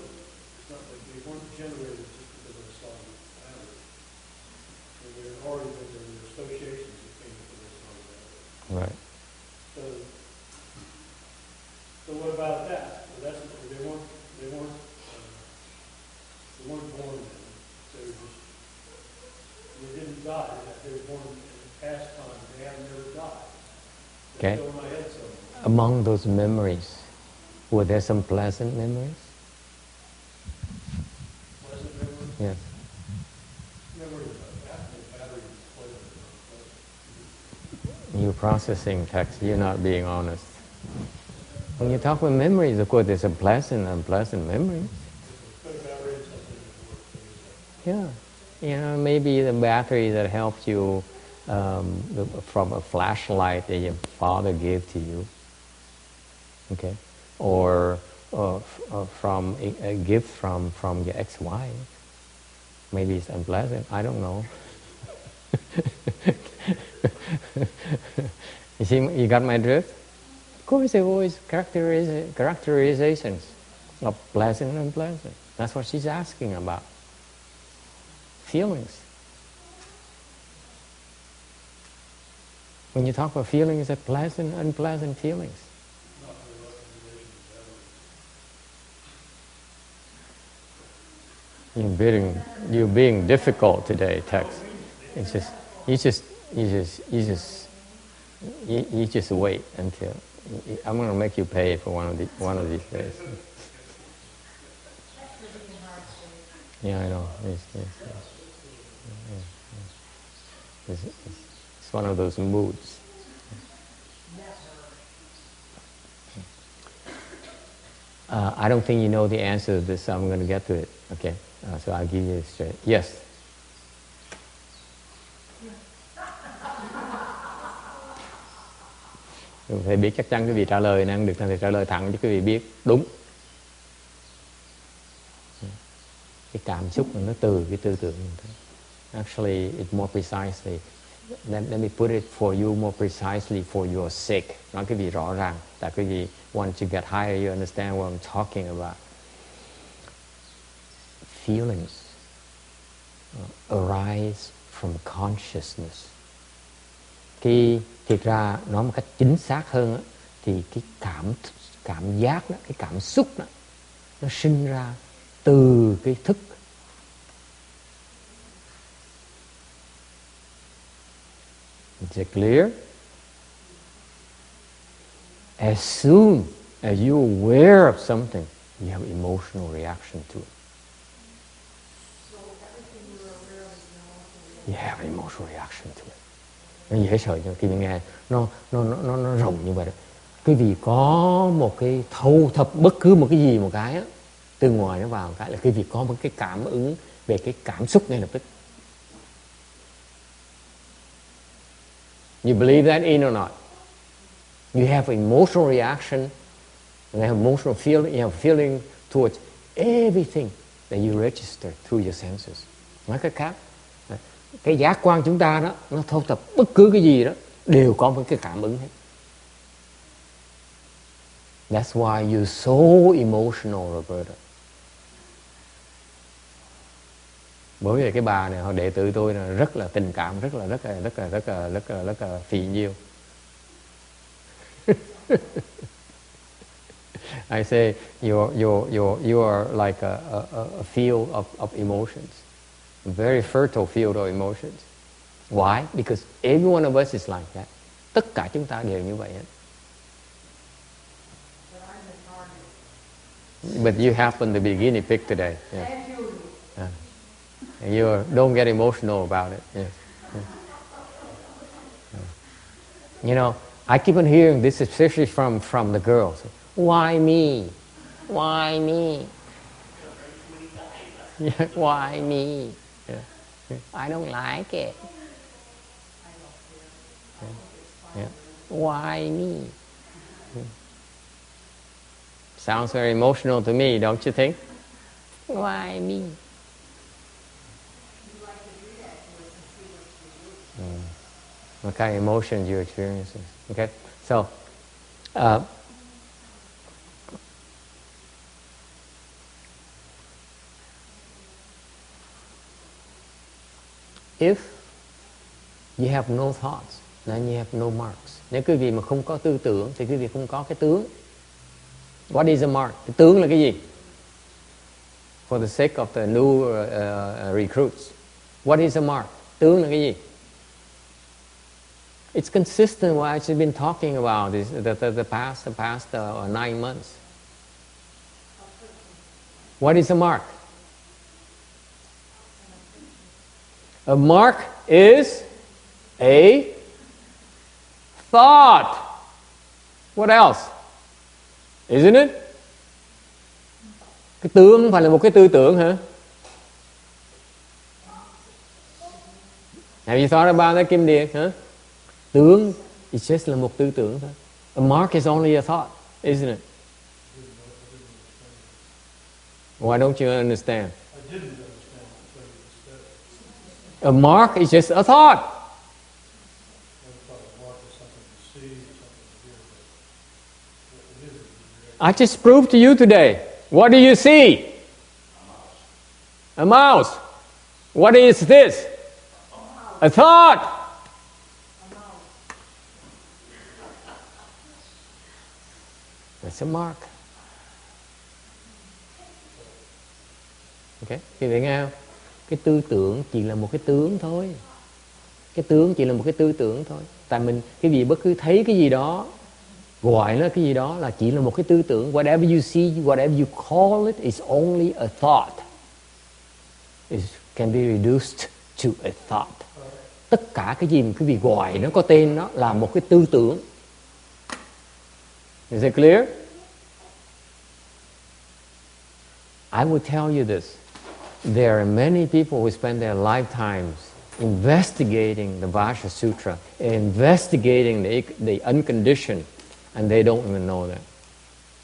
It's not like they weren't generated just because of a solid battery. They were already there. There were associations that came with a solid battery. Right. So what about that? Well, they weren't born then. They didn't die. They were born in past time. They have never died. They're Okay. still in my head somewhere. Among those memories, were there some pleasant memories? Pleasant memories? Yes. Memories of battery is pleasant. You're processing text, you're not being honest. When you talk about memories, of course, there's some pleasant and unpleasant memories. Yeah. You know, maybe the battery that helped you from a flashlight that your father gave to you. Okay. Or from a gift from your ex-wife. Maybe it's unpleasant. I don't know. You see, you got my drift? Of course, there are always characterizations of pleasant and unpleasant. That's what she's asking about. Feelings. When you talk about feelings, are pleasant, unpleasant feelings. You're being difficult today, Tex. It's just you just wait until I'm going to make you pay for one of these days. Yeah, I know. It's one of those moods. I don't think you know the answer to this, so I'm going to get to it. Okay, so I'll give you it straight. Yes. Thầy biết chắc chắn quý vị trả lời năng được thầy trả lời thẳng cho quý vị biết đúng. Cái cảm xúc nó từ cái tư tưởng. Actually, it's more precisely. Let me put it for you more precisely for your sake. Nói quý vị rõ ràng. Tại quý vị want to get higher, you understand what I'm talking about. Feelings arise from consciousness. Khi thiệt ra nói một cách chính xác hơn thì cái cảm giác đó, cái cảm xúc đó, nó sinh ra từ cái thức. Is it clear? As soon as you're aware of something, you have emotional reaction to it. You have emotional reaction to it. Nó dễ sợ cho khi mình nghe nó rộng như vậy đó. Quý vị có một cái thâu thập bất cứ một cái gì một cái á, từ ngoài nó vào cái là quý vị có một cái cảm ứng về cái cảm xúc ngay lập tức. You believe that in or not? You have emotional reaction, and you have emotional feeling. You have feeling towards everything that you register through your senses. Nói cách khác, cái giác quan chúng ta đó, nó thâu thập bất cứ cái gì đó đều có một cái cảm ứng hết. That's why you're so emotional, Roberta. Bởi vì cái bà này, họ đệ tử tôi là rất là tình cảm, rất là phì nhiêu. I say you are like a field of emotions, a very fertile field of emotions. Why? Because every one of us is like that. Tất cả chúng ta đều như vậy hết. But you happen to be guinea pig today. Yeah. You don't get emotional about it. Yeah. You know, I keep on hearing this, especially from the girls. Why me? Why me? Yeah, why me? Yeah. I don't like it. Yeah. Why me? Yeah. Sounds very emotional to me, don't you think? Why me? What kind of emotions you experience? Okay, so if you have no thoughts, then you have no marks. Nếu quý vị mà không có tư tưởng thì quý vị không có cái tướng. What is a mark? Cái tướng là cái gì? For the sake of the new recruits, what is a mark? Tướng là cái gì? It's consistent with what I've been talking about the past 9 months. What is a mark? A mark is a thought. What else? Isn't it? Cái tướng không phải là một cái tư tưởng hả? Have you thought about that, Kim Điền? Huh? Tướng is just là một tư tưởng thôi. A mark is only a thought, isn't it? Why don't you understand? I didn't understand. A mark is just a thought. I thought a mark is something to see, something to hear, but it isn't. I just proved to you today. What do you see? A mouse. What is this? A thought. That's a mark. Ok, quý vị nghe không? Cái tư tưởng chỉ là một cái tướng thôi. Cái tướng chỉ là một cái tư tưởng thôi. Tại mình, cái gì bất cứ thấy cái gì đó, gọi nó cái gì đó là chỉ là một cái tư tưởng. Whatever you see, whatever you call it is only a thought. It can be reduced to a thought. Tất cả cái gì mà quý vị gọi nó có tên nó là một cái tư tưởng. Is it clear? I will tell you this. There are many people who spend their lifetimes investigating the Vajra Sutra, investigating the unconditioned, and they don't even know that.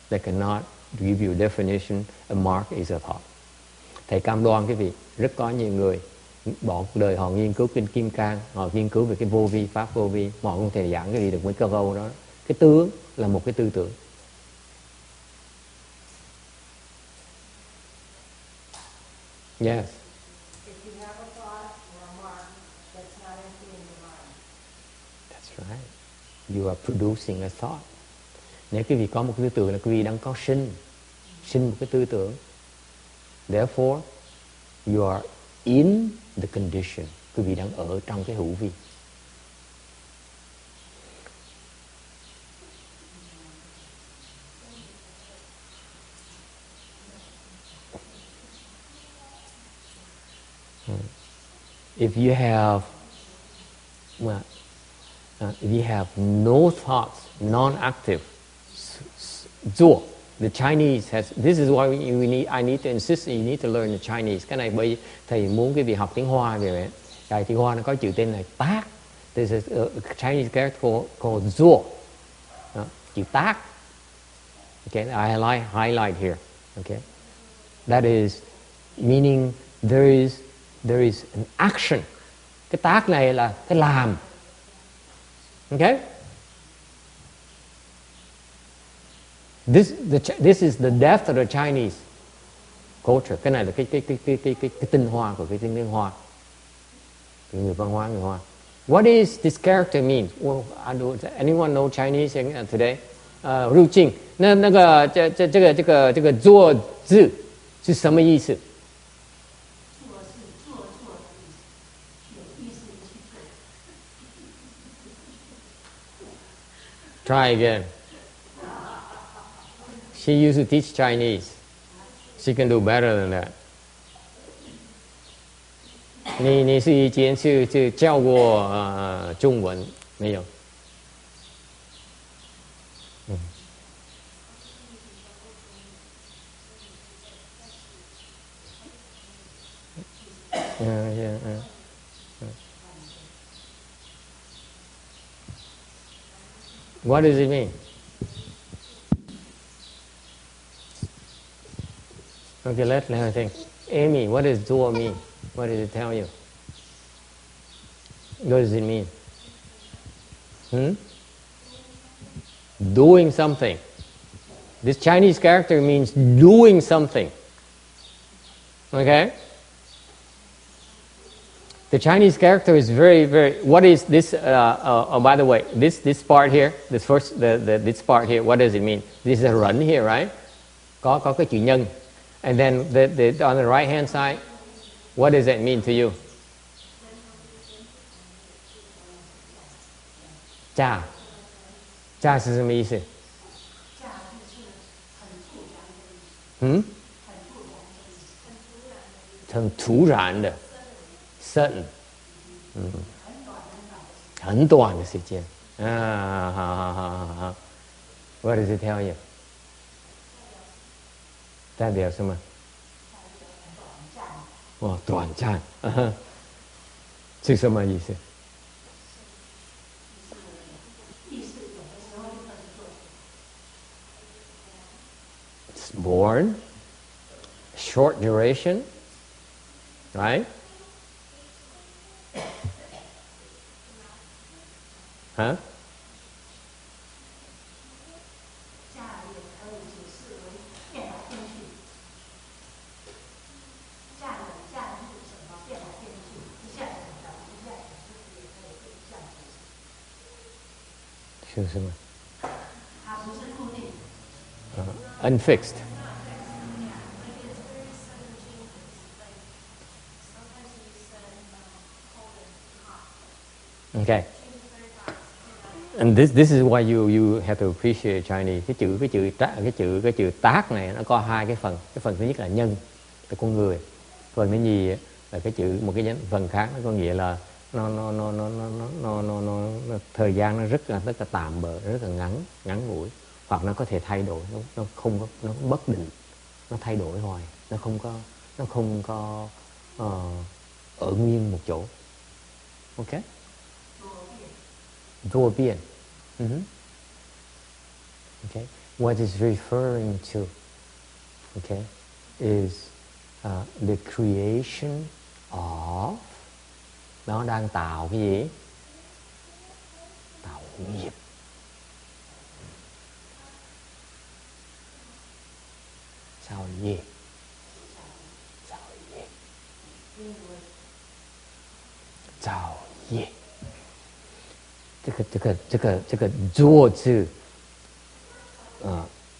They cannot give you a definition. A mark is a thought. Thầy cam đoan quý vị, rất có nhiều người bỏ cuộc đời họ nghiên cứu kinh Kim Cang, họ nghiên cứu về cái vô vi, pháp vô vi, họ không thể giảng cái gì được mấy câu câu đó. Cái tướng là một cái tư tưởng. Yes. If you have a thought or a mark that's not empty in your mind. That's right. You are producing a thought. Nếu quý vị có một cái tư tưởng là quý vị đang có sinh một cái tư tưởng. Therefore, you are in the condition. Quý vị đang ở trong cái hữu vi. If you have, if you have no thoughts, non-active, zuo. The Chinese has. This is why I need to insist. You need to learn the Chinese. Cái này bây thầy muốn cái việc học tiếng Hoa về vậy. Tại tiếng Hoa nó có chữ tên là tác. This is a Chinese character called zuo. Chữ tác. Okay, I highlight here. Okay, that is meaning there is an action. Cái tác này là cái làm. Okay? This is the depth of the Chinese culture. Cái này là cái tinh hoa của cái tiếng Hoa. Cái người văn hóa người Hoa. What is this character mean? Well, anyone know Chinese today? 入境。那个这个做字是什么意思？ Try again. She used to teach Chinese. She can do better than that. 你是以前是教过中文没有？What does it mean? Okay, let her think. Amy, what does zuo mean? What does it tell you? What does it mean? Doing something. This Chinese character means doing something. Okay? The Chinese character is very, very. What is this? Oh, by the way, this part here, this first, this part here. What does it mean? This is a run here, right? Có cái chữ nhân, and then on the right hand side, what does that mean to you? Cha, cha 是什么意思？很突然的。Sudden， 很短的时间好。What does it tell you？ 代表什么？哦，短暂，是什么意思？ It's born, short duration, right? Huh? Unfixed. Okay. And this is why you have to appreciate Chinese. Cái chữ tác này nó có hai cái phần. Cái phần thứ nhất là nhân, là con người. Phần thứ nhì là cái chữ một cái phần khác, nó có nghĩa là nó thời gian nó rất là tạm bợ, rất là ngắn ngủi, hoặc nó có thể thay đổi, nó không có, nó bất định, nó thay đổi hoài, nó không có ở nguyên một chỗ. Ok. Vô biên. Okay. What is referring to, okay, is the creation of, nó đang tạo cái gì? Tạo nghiệp. Tạo nghiệp. Tạo nghiệp. Tạo nghiệp. 这个做字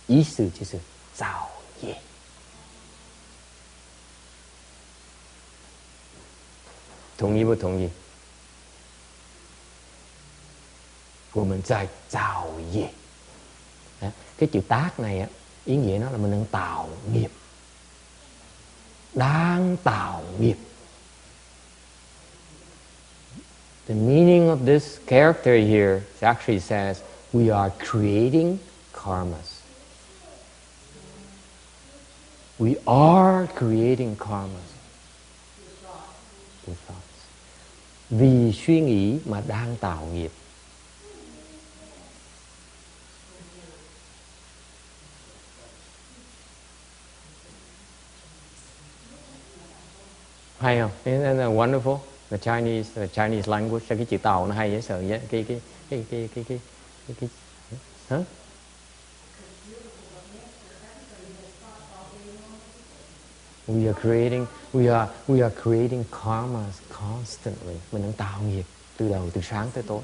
意思就是造业。同意不同意？我们在造业。Cái chữ tác này á, ý nghĩa nó là mình đang tạo nghiệp. Đang tạo nghiệp. The meaning of this character here actually says we are creating karmas. We are creating karmas. With thoughts. Vì suy nghĩ mà đang tạo nghiệp. Hay không? Isn't that wonderful? The Chinese language, cái chữ tàu nó hay dễ sợ vậy. Hả? We are creating karmas constantly. Mình đang tạo nghiệp từ đầu, từ sáng tới tối.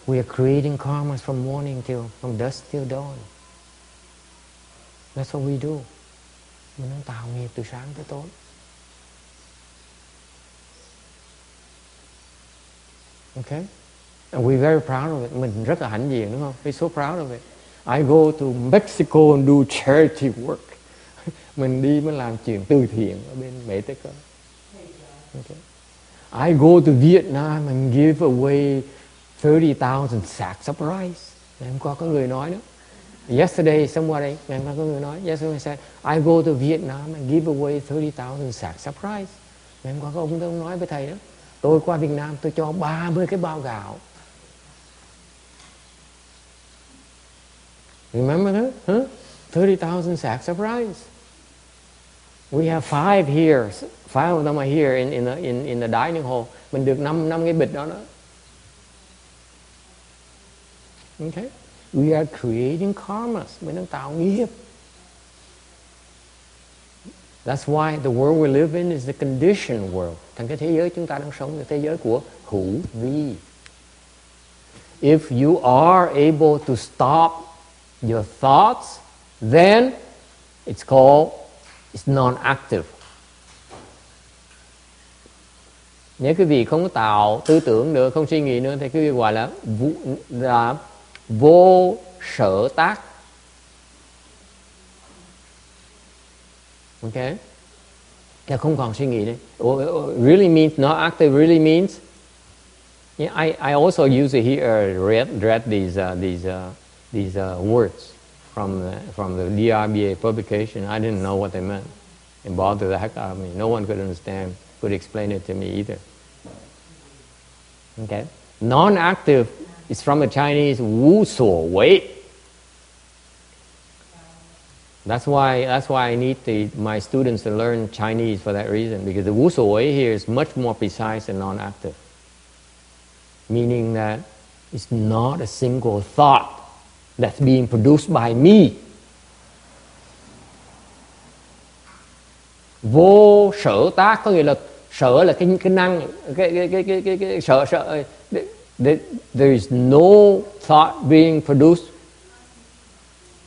We are creating karmas from morning from dusk till dawn. That's what we do. Mình đang tạo nghiệp từ sáng tới tối. Okay? And we're very proud of it. Mình rất là hãnh diện, đúng không? We're so proud of it. I go to Mexico and do charity work. Mình đi mới làm chuyện từ thiện ở bên Mỹ Tây Cơ. Okay. I go to Vietnam and give away 30,000 sacks of rice. Ngày hôm qua có người nói đó. Yesterday, somebody, ngày hôm qua có người nói, yesterday said, I go to Vietnam and give away 30,000 sacks of rice. Ngày hôm qua có ông nói với thầy đó. Tôi qua Việt Nam tôi cho 30 cái bao gạo. Remember that? Huh? 30,000 sacks of rice. We have 5 here. 5 of them are here in the dining hall. Mình được 5 cái bịch đó. Okay? We are creating karmas. Mình đang tạo nghiệp. That's why the world we live in is the conditioned world. Thành cái thế giới chúng ta đang sống là thế giới của hữu vi. If you are able to stop your thoughts, then it's non-active. Nếu quý vị không có tạo tư tưởng nữa, không suy nghĩ nữa, thì quý vị gọi là vô sở tác. Okay? Là không còn suy nghĩ đấy. Really means not active. Really means. Yeah, I also usually read these words from the DRBA publication. I didn't know what they meant. It bothered the heck out of me. No one could explain it to me either. Okay? Non-active is from the Chinese wu suo wei. That's why I need my students to learn Chinese for that reason, because the wu suo wei here is much more precise and non-active. Meaning that it's not a single thought that's being produced by me. Vô sở tác có nghĩa là sở là cái năng, cái sở. There is no thought being produced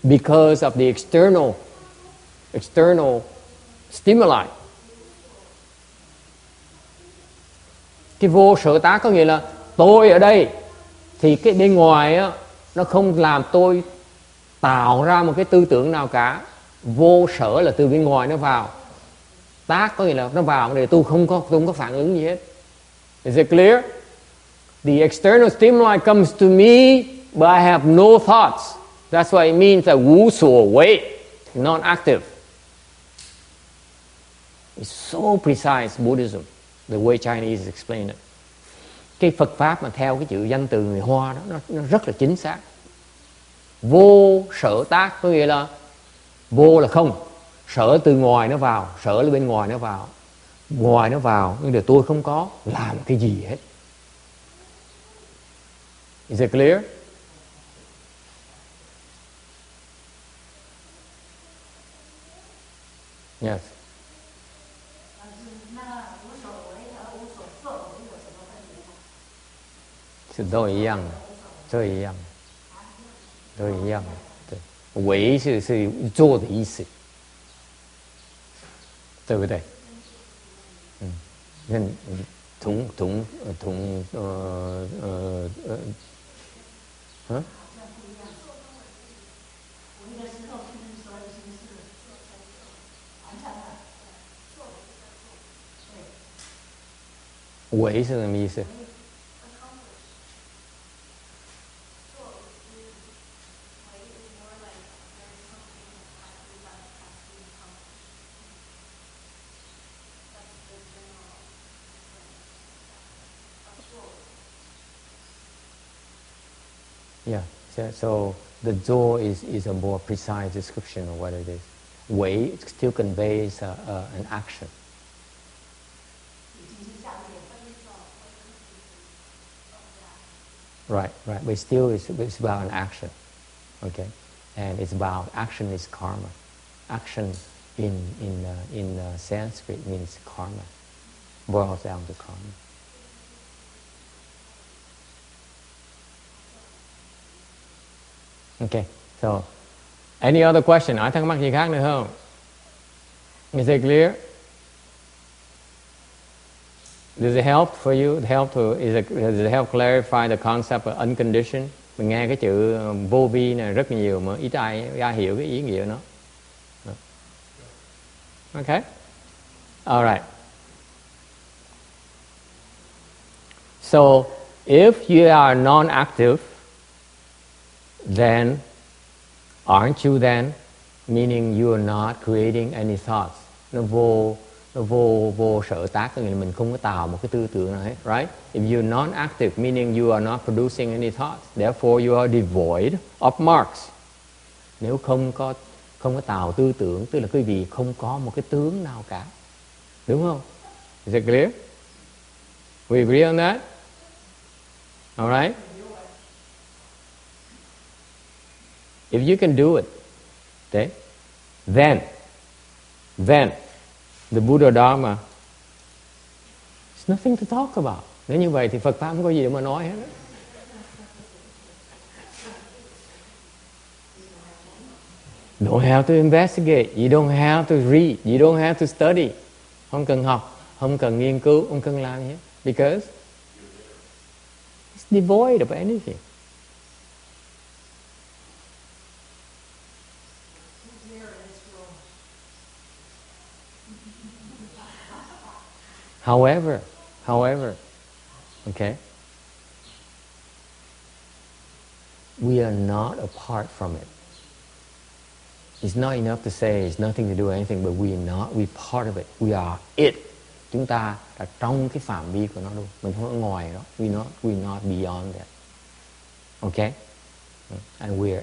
because of the external stimuli. Cái vô sở tác có nghĩa là tôi ở đây thì cái bên ngoài á, nó không làm tôi tạo ra một cái tư tưởng nào cả. Vô sở là từ bên ngoài nó vào, tác có nghĩa là nó vào để tôi không có phản ứng gì hết. Is it clear? The external stimuli comes to me, but I have no thoughts. That's what it means that wu suo wei, not active. It's so precise, Buddhism, the way Chinese explain it. Cái Phật Pháp mà theo cái chữ danh từ người Hoa đó, nó rất là chính xác. Vô sở tác có nghĩa là vô là không, sở từ ngoài nó vào, sở là bên ngoài nó vào, ngoài nó vào, nhưng để tôi không có làm cái gì hết. Is it clear? Yes. 是都一样的，都一样的，都一样的。对，为是做的意思，对不对？嗯，那为是什么意思？Yeah, so the Zhou is a more precise description of what it is. Wei still conveys an action. Right, but still it's about an action, okay? And it's about action is karma. Action in Sanskrit means karma, boils down to karma. Okay, so any other question? Ai thắc mắc gì khác nữa không? Is it clear? Does it help for you? Does it help clarify the concept of unconditioned? Mình nghe cái chữ vô vi này rất nhiều mà ít ai hiểu cái ý nghĩa nó. Okay, all right. So if you are non-active, then aren't you then, meaning you are not creating any thoughts? Nó vô sở tác, có nghĩa là mình không có tạo một cái tư tưởng nào hết, right? If you're non-active, meaning you are not producing any thoughts, therefore you are devoid of marks. Nếu không có tạo tư tưởng, tức là quý vị không có một cái tướng nào cả, đúng không? Is it clear? We agree on that? All right? If you can do it, okay, then the Buddha Dharma is nothing to talk about. Nếu như vậy thì Phật Pháp không có gì để mà nói hết. Don't have to investigate, you don't have to read, you don't have to study. Không cần học, không cần nghiên cứu, không cần làm gì hết. Because it's devoid of anything. However, okay, we are not apart from it. It's not enough to say it's nothing to do with anything, but we're part of it. We are it. Chúng ta là trong cái phạm vi của nó luôn. Mình không ở ngoài đó. We're not beyond that. Okay? And we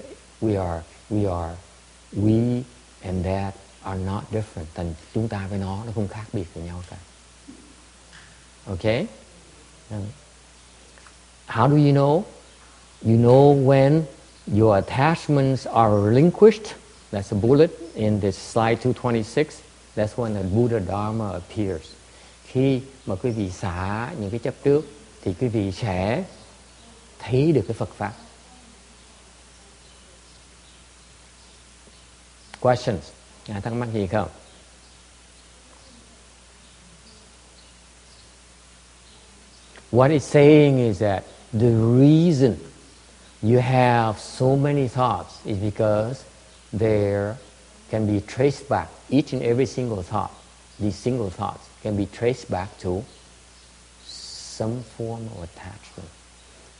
and that are not different. Thành chúng ta với nó không khác biệt với nhau cả. Okay? How do you know? You know when your attachments are relinquished. That's a bullet in this slide 226. That's when the Buddha Dharma appears. Khi mà quý vị xả những cái chấp trước thì quý vị sẽ thấy được cái Phật Pháp. Questions? Thắc mắc gì không? What it's saying is that the reason you have so many thoughts is because there can be traced back, each and every single thought, these single thoughts can be traced back to some form of attachment.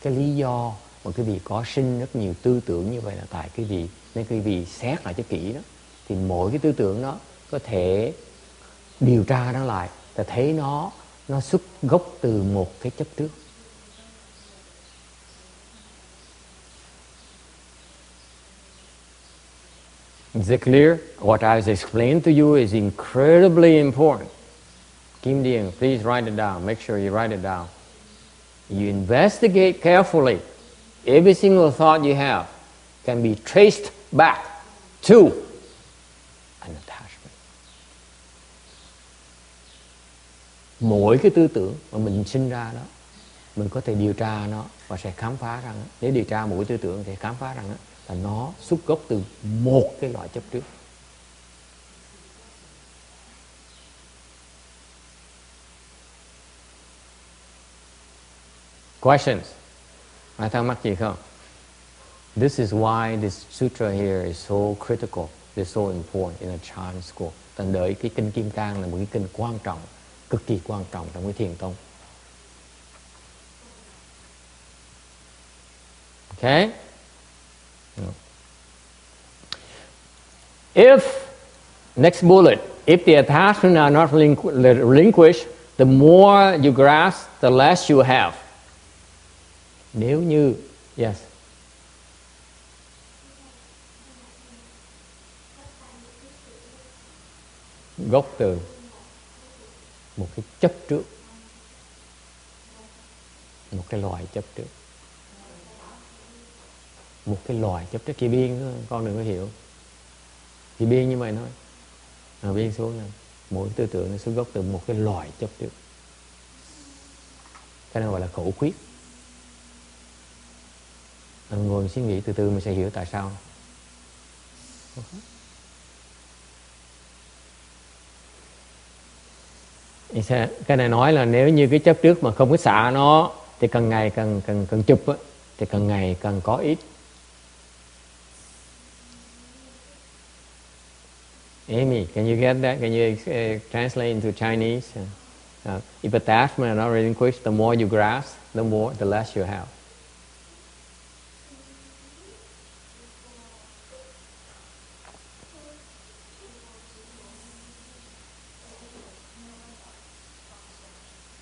Cái lý do mà quý vị có sinh rất nhiều tư tưởng như vậy là tại quý vị, nên quý vị xét lại cho kỹ đó, thì mỗi cái tư tưởng đó có thể điều tra nó lại, ta thấy nó xuất gốc từ một cái chấp trước. Is it clear? What I was explaining to you is incredibly important. Kim Điền, please write it down. Make sure you write it down. You investigate carefully. Every single thought you have can be traced back to an attachment. Mỗi cái tư tưởng mà mình sinh ra đó, mình có thể điều tra nó và sẽ khám phá rằng, nếu điều tra mỗi tư tưởng thì khám phá rằng là nó xuất gốc từ một cái loại chấp trước. Questions? Ai thắc mắc gì không? This is why this sutra here is so critical, it's so important in a Chan school. Thành đợi cái kinh Kim Cang là một cái kinh quan trọng, cực kỳ quan trọng trong cái thiền tông. Okay? If, next bullet, if the attachments are not relinquished, the more you grasp, the less you have. Nếu như, yes. Gốc từ một cái chấp trước, một cái loài chấp trước, một cái loài chấp trước. Kỳ biên con đừng có hiểu, kỳ biên như vậy thôi. Biên xuống này, mỗi tư tưởng nó xuất gốc từ một cái loài chấp trước. Cái này gọi là khẩu quyết. Ngồi suy nghĩ từ từ mình sẽ hiểu tại sao. Cái này nói là nếu như cái chấp trước mà không có xả nó thì càng ngày càng chụp á, thì càng ngày càng có ít. Amy, can you get that? Can you translate into Chinese? If attachment are not relinquished, the more you grasp, the less you have.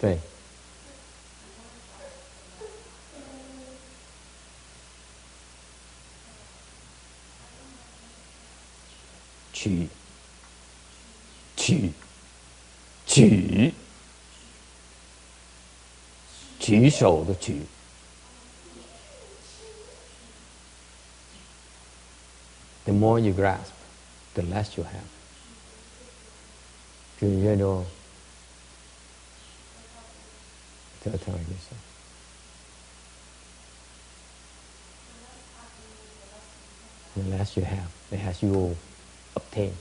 Okay. Chỉ sổ的chỉ. The more you grasp, the less you have. Cứ đồ. The less you have, the less you will obtain.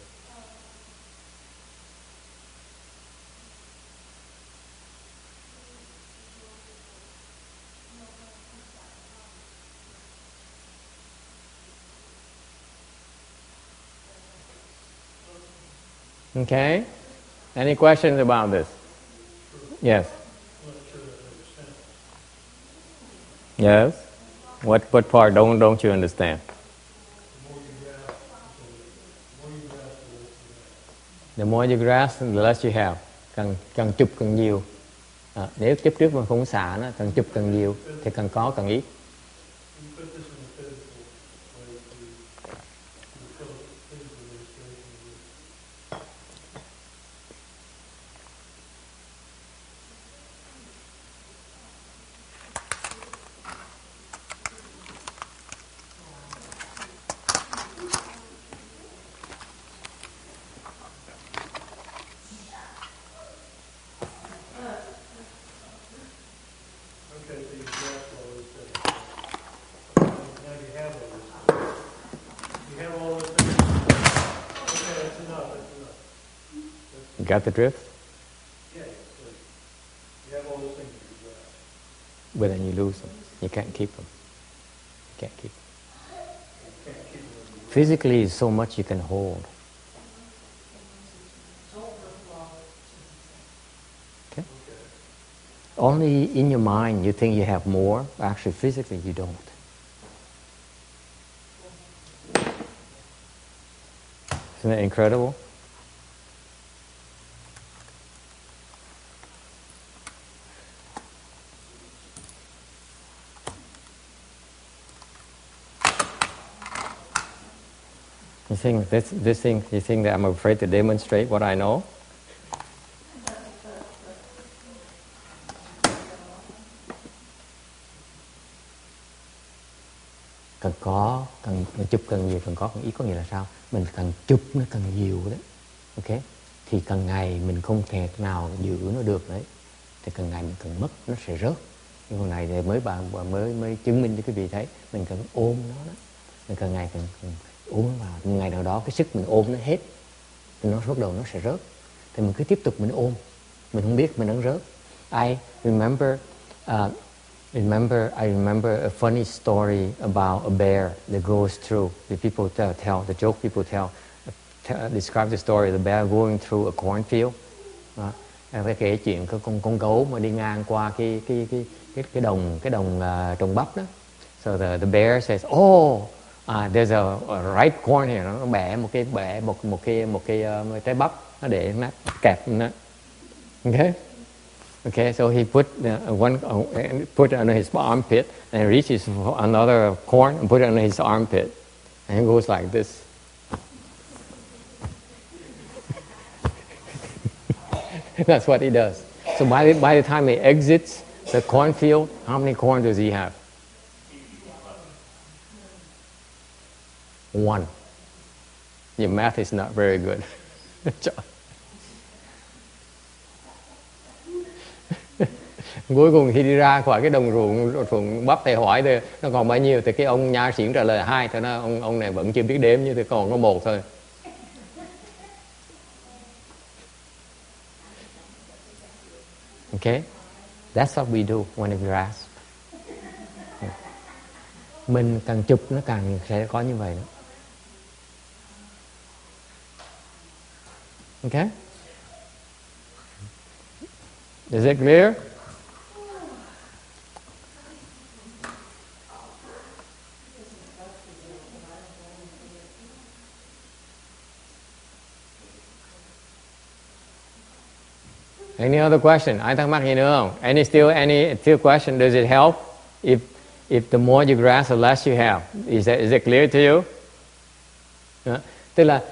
Okay? Any questions about this? Yes. Yes. What part don't you understand? The more you grasp, the less you have. Càng chụp càng nhiều. Nếu chấp trước mà không xả nó, càng chụp càng nhiều thì càng có càng ít. Got the drift? Yeah, you have all those things you grasp. but then you lose them. You can't keep them. You can't keep them. Physically, is so much you can hold. Okay? Only in your mind you think you have more, but actually physically you don't. Isn't that incredible? You think you think that I'm afraid to demonstrate what I know? Cần có, cần chụp cần nhiều, cần có cần ít, có nghĩa là sao? Mình cần chụp nó cần nhiều đấy, ok? Thì cần ngày mình không thể nào giữ nó được đấy, thì cần ngày mình cần mất nó sẽ rớt. Nhưng hôm nay thì mới chứng minh cho quý vị thấy, mình cần ôm nó đó, mình cần ngày cần ôm nó vào, ngày nào đó cái sức mình ôm nó hết, thì nó bắt đầu nó sẽ rớt. Thì mình cứ tiếp tục mình ôm, mình không biết mình đang rớt. I remember a funny story about a bear that goes through. The people tell the joke people describe the story of the bear going through a cornfield. Phải kể chuyện cái con gấu mà đi ngang qua cái đồng trồng bắp đó. So the bear says, there's a ripe corn here. Nó bẻ một cái trái bắp, nó để nó kẹp nó. Okay, so he put put it under his armpit, and reaches for another corn and put it under his armpit, and he goes like this. That's what he does. So by the time he exits the cornfield, how many corn does he have? One. Your math is not very good. Cuối cùng khi đi ra khỏi cái đồng ruộng bắp thì hỏi thì nó còn bao nhiêu, thì cái ông nha sĩ trả lời 2, thì nó ông này vẫn chưa biết đếm, như thì còn có 1 thôi. Okay, that's what we do when we grasp. Mình càng chụp nó càng sẽ có như vậy đó. Okay, is it clear? Any other question? Ai thắc mắc gì nữa không? Any still question? Does it help? If the more you grasp, the less you have. Is it clear to you? Tức là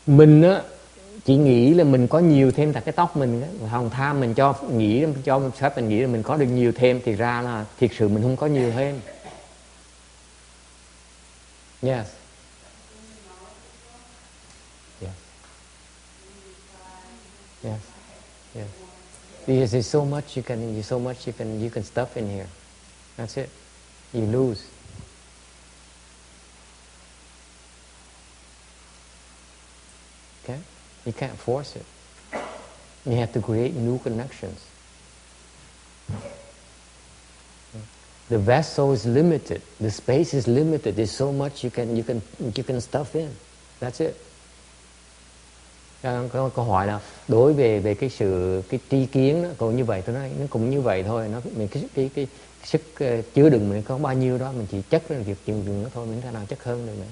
mình á chỉ nghĩ là mình có nhiều thêm tại cái tóc mình á, hồng tham mình cho phép mình nghĩ là mình có được nhiều thêm, thì ra là thiệt sự mình không có nhiều thêm. Yes. Yes. Yes. Yes. Because there's so much you can stuff in here. That's it. You lose. Okay? You can't force it. You have to create new connections. The vessel is limited. The space is limited. There's so much you can stuff in. That's it. Có câu hỏi là đối về cái tri kiến đó, còn như vậy tôi nói nó cũng như vậy thôi, nó mình cái sức chứa đựng mình có bao nhiêu đó, mình chỉ chất lên việc chừng đựng nó thôi, mình không thể nào chất hơn được nữa.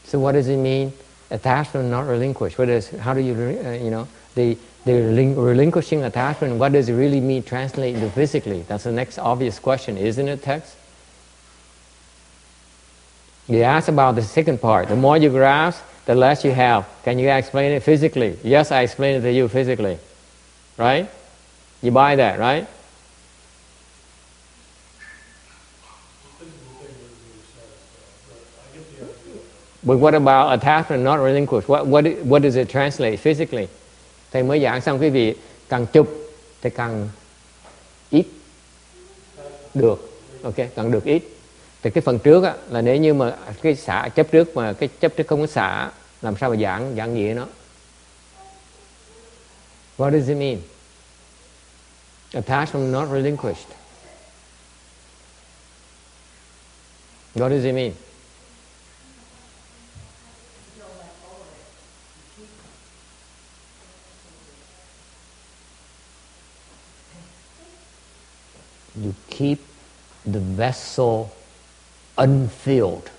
So what does it mean? Attachment not relinquished. How do you the relinquishing attachment? What does it really mean? Translate into physically. That's the next obvious question, isn't it, text? You asked about the second part. The more you grasp, the less you have. Can you explain it physically? Yes, I explained it to you physically. Right? You buy that, right? But what about attachment not relinquished? What does it translate physically? Thầy mới giảng xong quý vị, càng chụp thì càng ít được. Ok, càng được ít. Thì cái phần trước á, là nếu như mà cái xả chấp trước mà cái chấp trước không có xả, làm sao mà giảng nghĩa nó? What does it mean? Attachment not relinquished. What does it mean? You keep the vessel unfilled.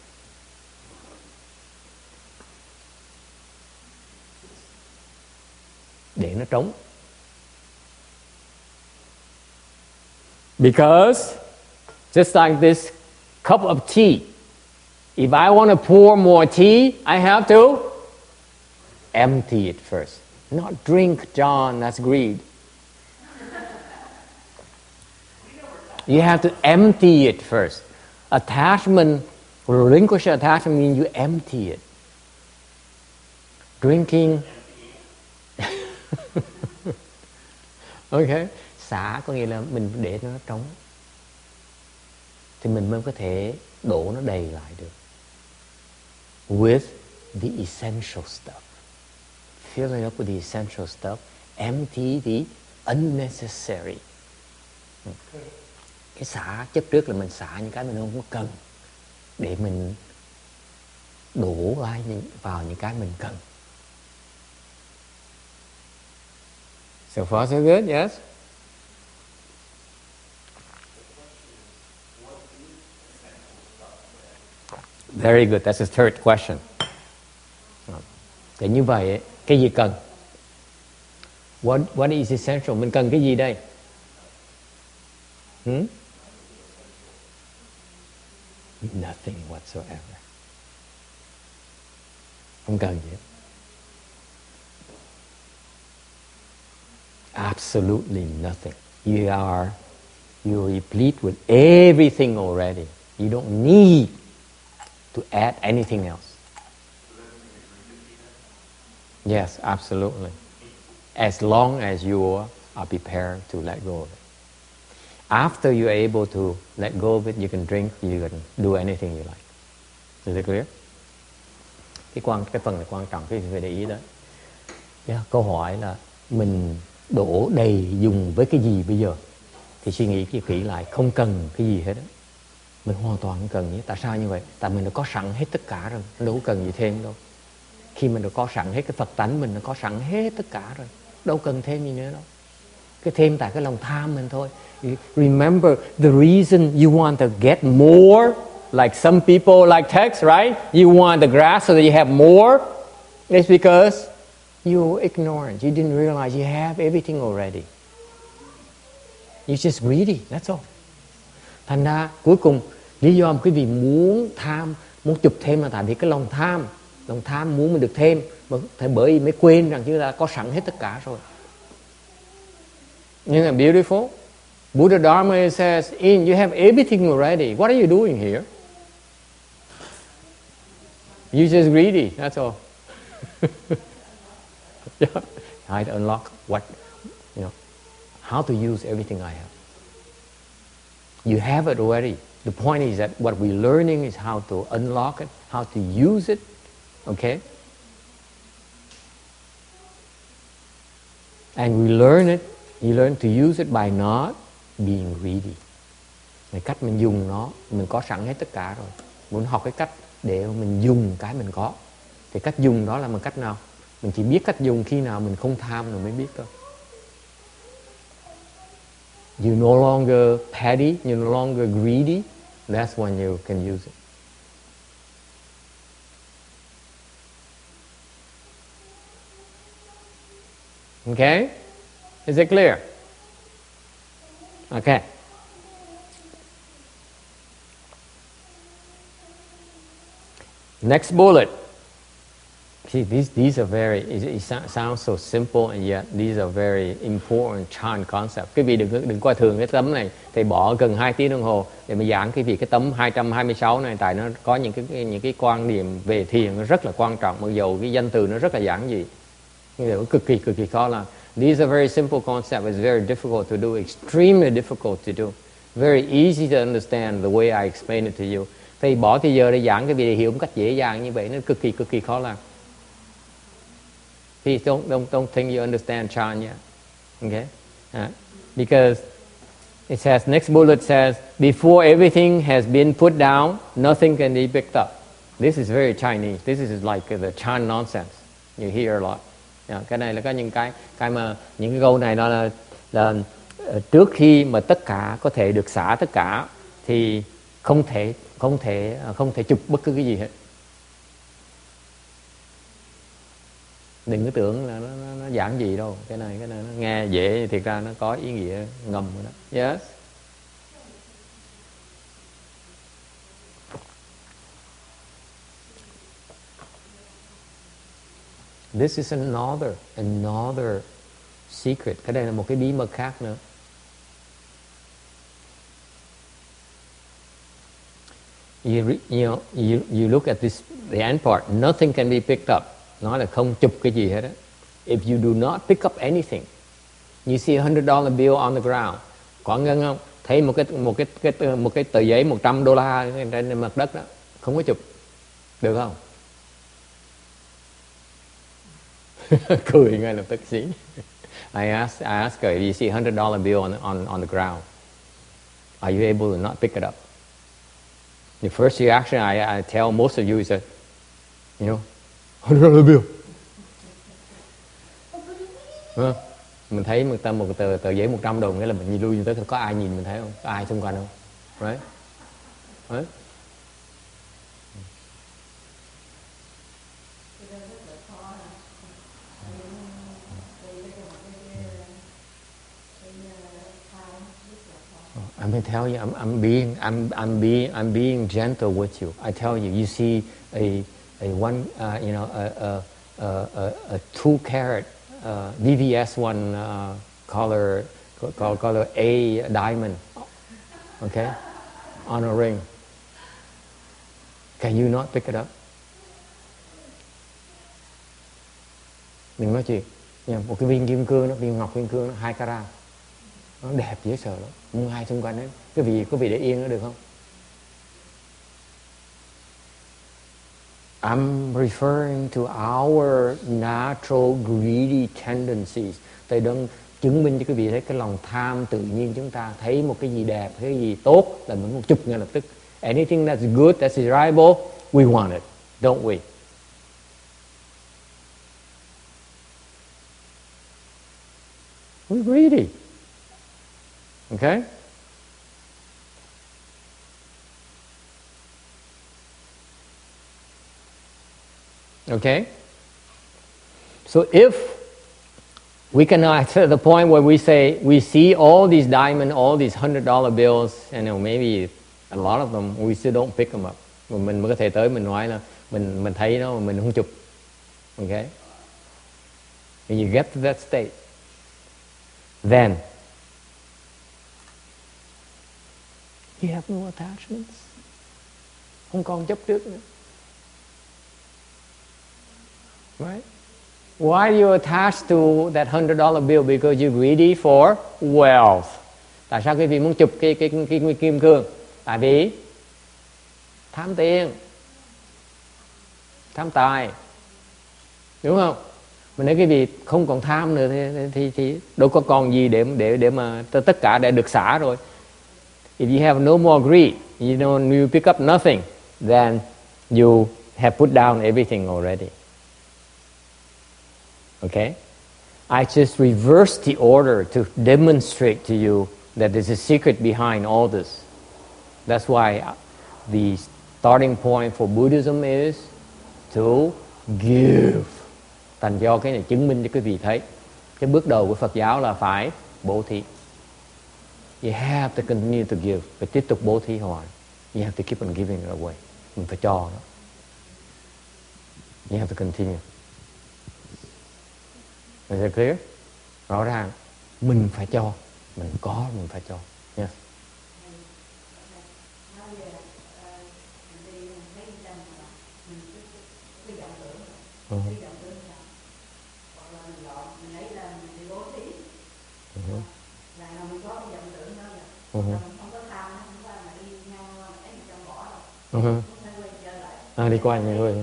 Để nó trống. Because just like this cup of tea, if I want to pour more tea, I have to empty it first. Not drink, John, that's greed. You have to empty it first. Attachment, relinquish attachment means you empty it. Drinking. Okay. Xả có nghĩa là mình để nó trống. Thì mình mới có thể đổ nó đầy lại được. With the essential stuff. Fill it up with the essential stuff. Empty the unnecessary. Cái xả chấp trước là mình xả những cái mình không có cần, để mình đổ vào những cái mình cần. So far so good, yes? Very good, that's the third question. Thì như vậy, cái gì cần? What is essential? Mình cần cái gì đây? Nothing whatsoever. Không cần gì hết. Absolutely nothing. You're replete with everything already. You don't need to add anything else. Yes, absolutely. As long as you are prepared to let go of it. After you're able to let go of it, you can drink, you can do anything you like. Is it clear? Cái phần này quan trọng, cái phải để ý đó. Câu hỏi là mình đổ đầy dùng với cái gì bây giờ? Thì suy nghĩ kỹ lại, không cần cái gì hết đó. Mình hoàn toàn không cần gì. Tại sao như vậy? Tại mình đã có sẵn hết tất cả rồi, đâu có cần gì thêm đâu. Khi mình đã có sẵn hết cái Phật tánh, mình đã có sẵn hết tất cả rồi, đâu cần thêm gì nữa đâu. Cái thêm tại cái lòng tham mình thôi. Remember the reason you want to get more, like some people like Tex, right? You want the grass so that you have more. It's because you're ignorant. You didn't realize you have everything already. You're just greedy, that's all. Thành ra cuối cùng lý do mà quý vị muốn chụp thêm là tại vì cái lòng tham muốn mình được thêm, bởi vì mới quên rằng chúng ta có sẵn hết tất cả rồi. Isn't that beautiful? Buddha Dharma says, you have everything already. What are you doing here? You're just greedy, that's all. I to unlock how to use everything I have. You have it already. The point is that what we're learning is how to unlock it, how to use it. Okay? And we learn it. You learn to use it by not being greedy. Cái cách mình dùng nó, mình có sẵn hết tất cả rồi. Muốn học cái cách để mình dùng cái mình có. Thì cách dùng đó là một cách nào? Mình chỉ biết cách dùng khi nào mình không tham rồi mới biết thôi. You no longer petty, you no longer greedy. That's when you can use it. Okay? Is it clear? Okay. Next bullet. See, these are very, it sounds so simple and yet these are very important Chan concepts. Quý vị đừng coi thường cái tấm này. Thầy bỏ gần 2 tiếng đồng hồ để mà giảng quý vị cái tấm 226 này, tại nó có những cái quan điểm về thiền nó rất là quan trọng, mặc dù cái danh từ nó rất là giản dị. Nhưng mà cực kỳ khó làm. These are very simple concepts. It's very difficult to do, extremely difficult to do. Very easy to understand the way I explain it to you. Thầy bỏ thời giờ để giảng cái vị để hiểu một cách dễ dàng như vậy, nó cực kỳ khó làm. Please don't think you understand Chan yet. Okay? Because it says, next bullet says, before everything has been put down, nothing can be picked up. This is very Chinese. This is like the Chan nonsense. You hear a lot. Cái này là có những cái mà những cái câu này nó là trước khi mà tất cả có thể được xả tất cả thì không thể chụp bất cứ cái gì hết. Đừng có tưởng là nó giản dị đâu. Cái này nó nghe dễ, thiệt ra nó có ý nghĩa ngầm rồi đó. Yes. This is another secret. Cái đây là một cái bí mật khác nữa. You look at this, the end part. Nothing can be picked up. Nói là không chụp cái gì hết á. If you do not pick up anything, you see a $100 bill on the ground. Có ngân không? Thấy một cái tờ giấy $100 trên mặt đất đó, không có chụp, được không? Cười ngay lập tức xí. I ask her, you see a $100 bill on the ground. Are you able to not pick it up? The first reaction I tell most of you is that, $100 bill. Mình thấy một tờ giấy $100, nghĩa là mình nhìn lui tới có ai nhìn mình thấy không? Có ai xung quanh không? Right? Right? I'm going to tell you, I'm being gentle with you. I tell you, you see a 2-carat VVS color A diamond, okay, on a ring. Can you not pick it up? Đừng nói chuyện. Một cái viên kim cương, viên ngọc kim cương 2 carat. Nó đẹp dễ sợ lắm, không ai xung quanh ấy. Có vị để yên nó được không? I'm referring to our natural greedy tendencies. Tôi đang chứng minh cho quý vị thấy cái lòng tham tự nhiên chúng ta. Thấy một cái gì đẹp, thấy cái gì tốt là mình muốn chụp ngay lập tức. Anything that's good, that's desirable, we want it, don't we? We're greedy. Okay? Okay? So if we can at the point where we say we see all these diamonds, all these $100 bills, and maybe a lot of them, we still don't pick them up. Mình mới có thể tới mình nói là mình thấy nó mà mình không chụp. Okay? When you get to that state, then you have no attachments. Không còn chấp trước nữa. Right? Why are you attached to that $100 bill? Because you're greedy for wealth. Tại sao quý vị muốn chụp cái kim cương? Tại vì tham tiền, tham tài, đúng không? Mình nói quý vị không còn tham nữa thì đâu có còn gì để mà tất cả đã được xả rồi. If you have no more greed, you pick up nothing, then you have put down everything already. Okay? I just reversed the order to demonstrate to you that there's a secret behind all this. That's why the starting point for Buddhism is to give. Thành do cái này chứng minh cho quý vị thấy cái bước đầu của Phật giáo là phải bố thí. You have to continue to give. Phải tiếp tục bố thí hoài. You have to keep on giving it away. Mình phải cho đó. You have to continue. Is it clear? Rõ ràng mình phải cho, mình có mình phải cho. Yeah. Đi qua nhà rồi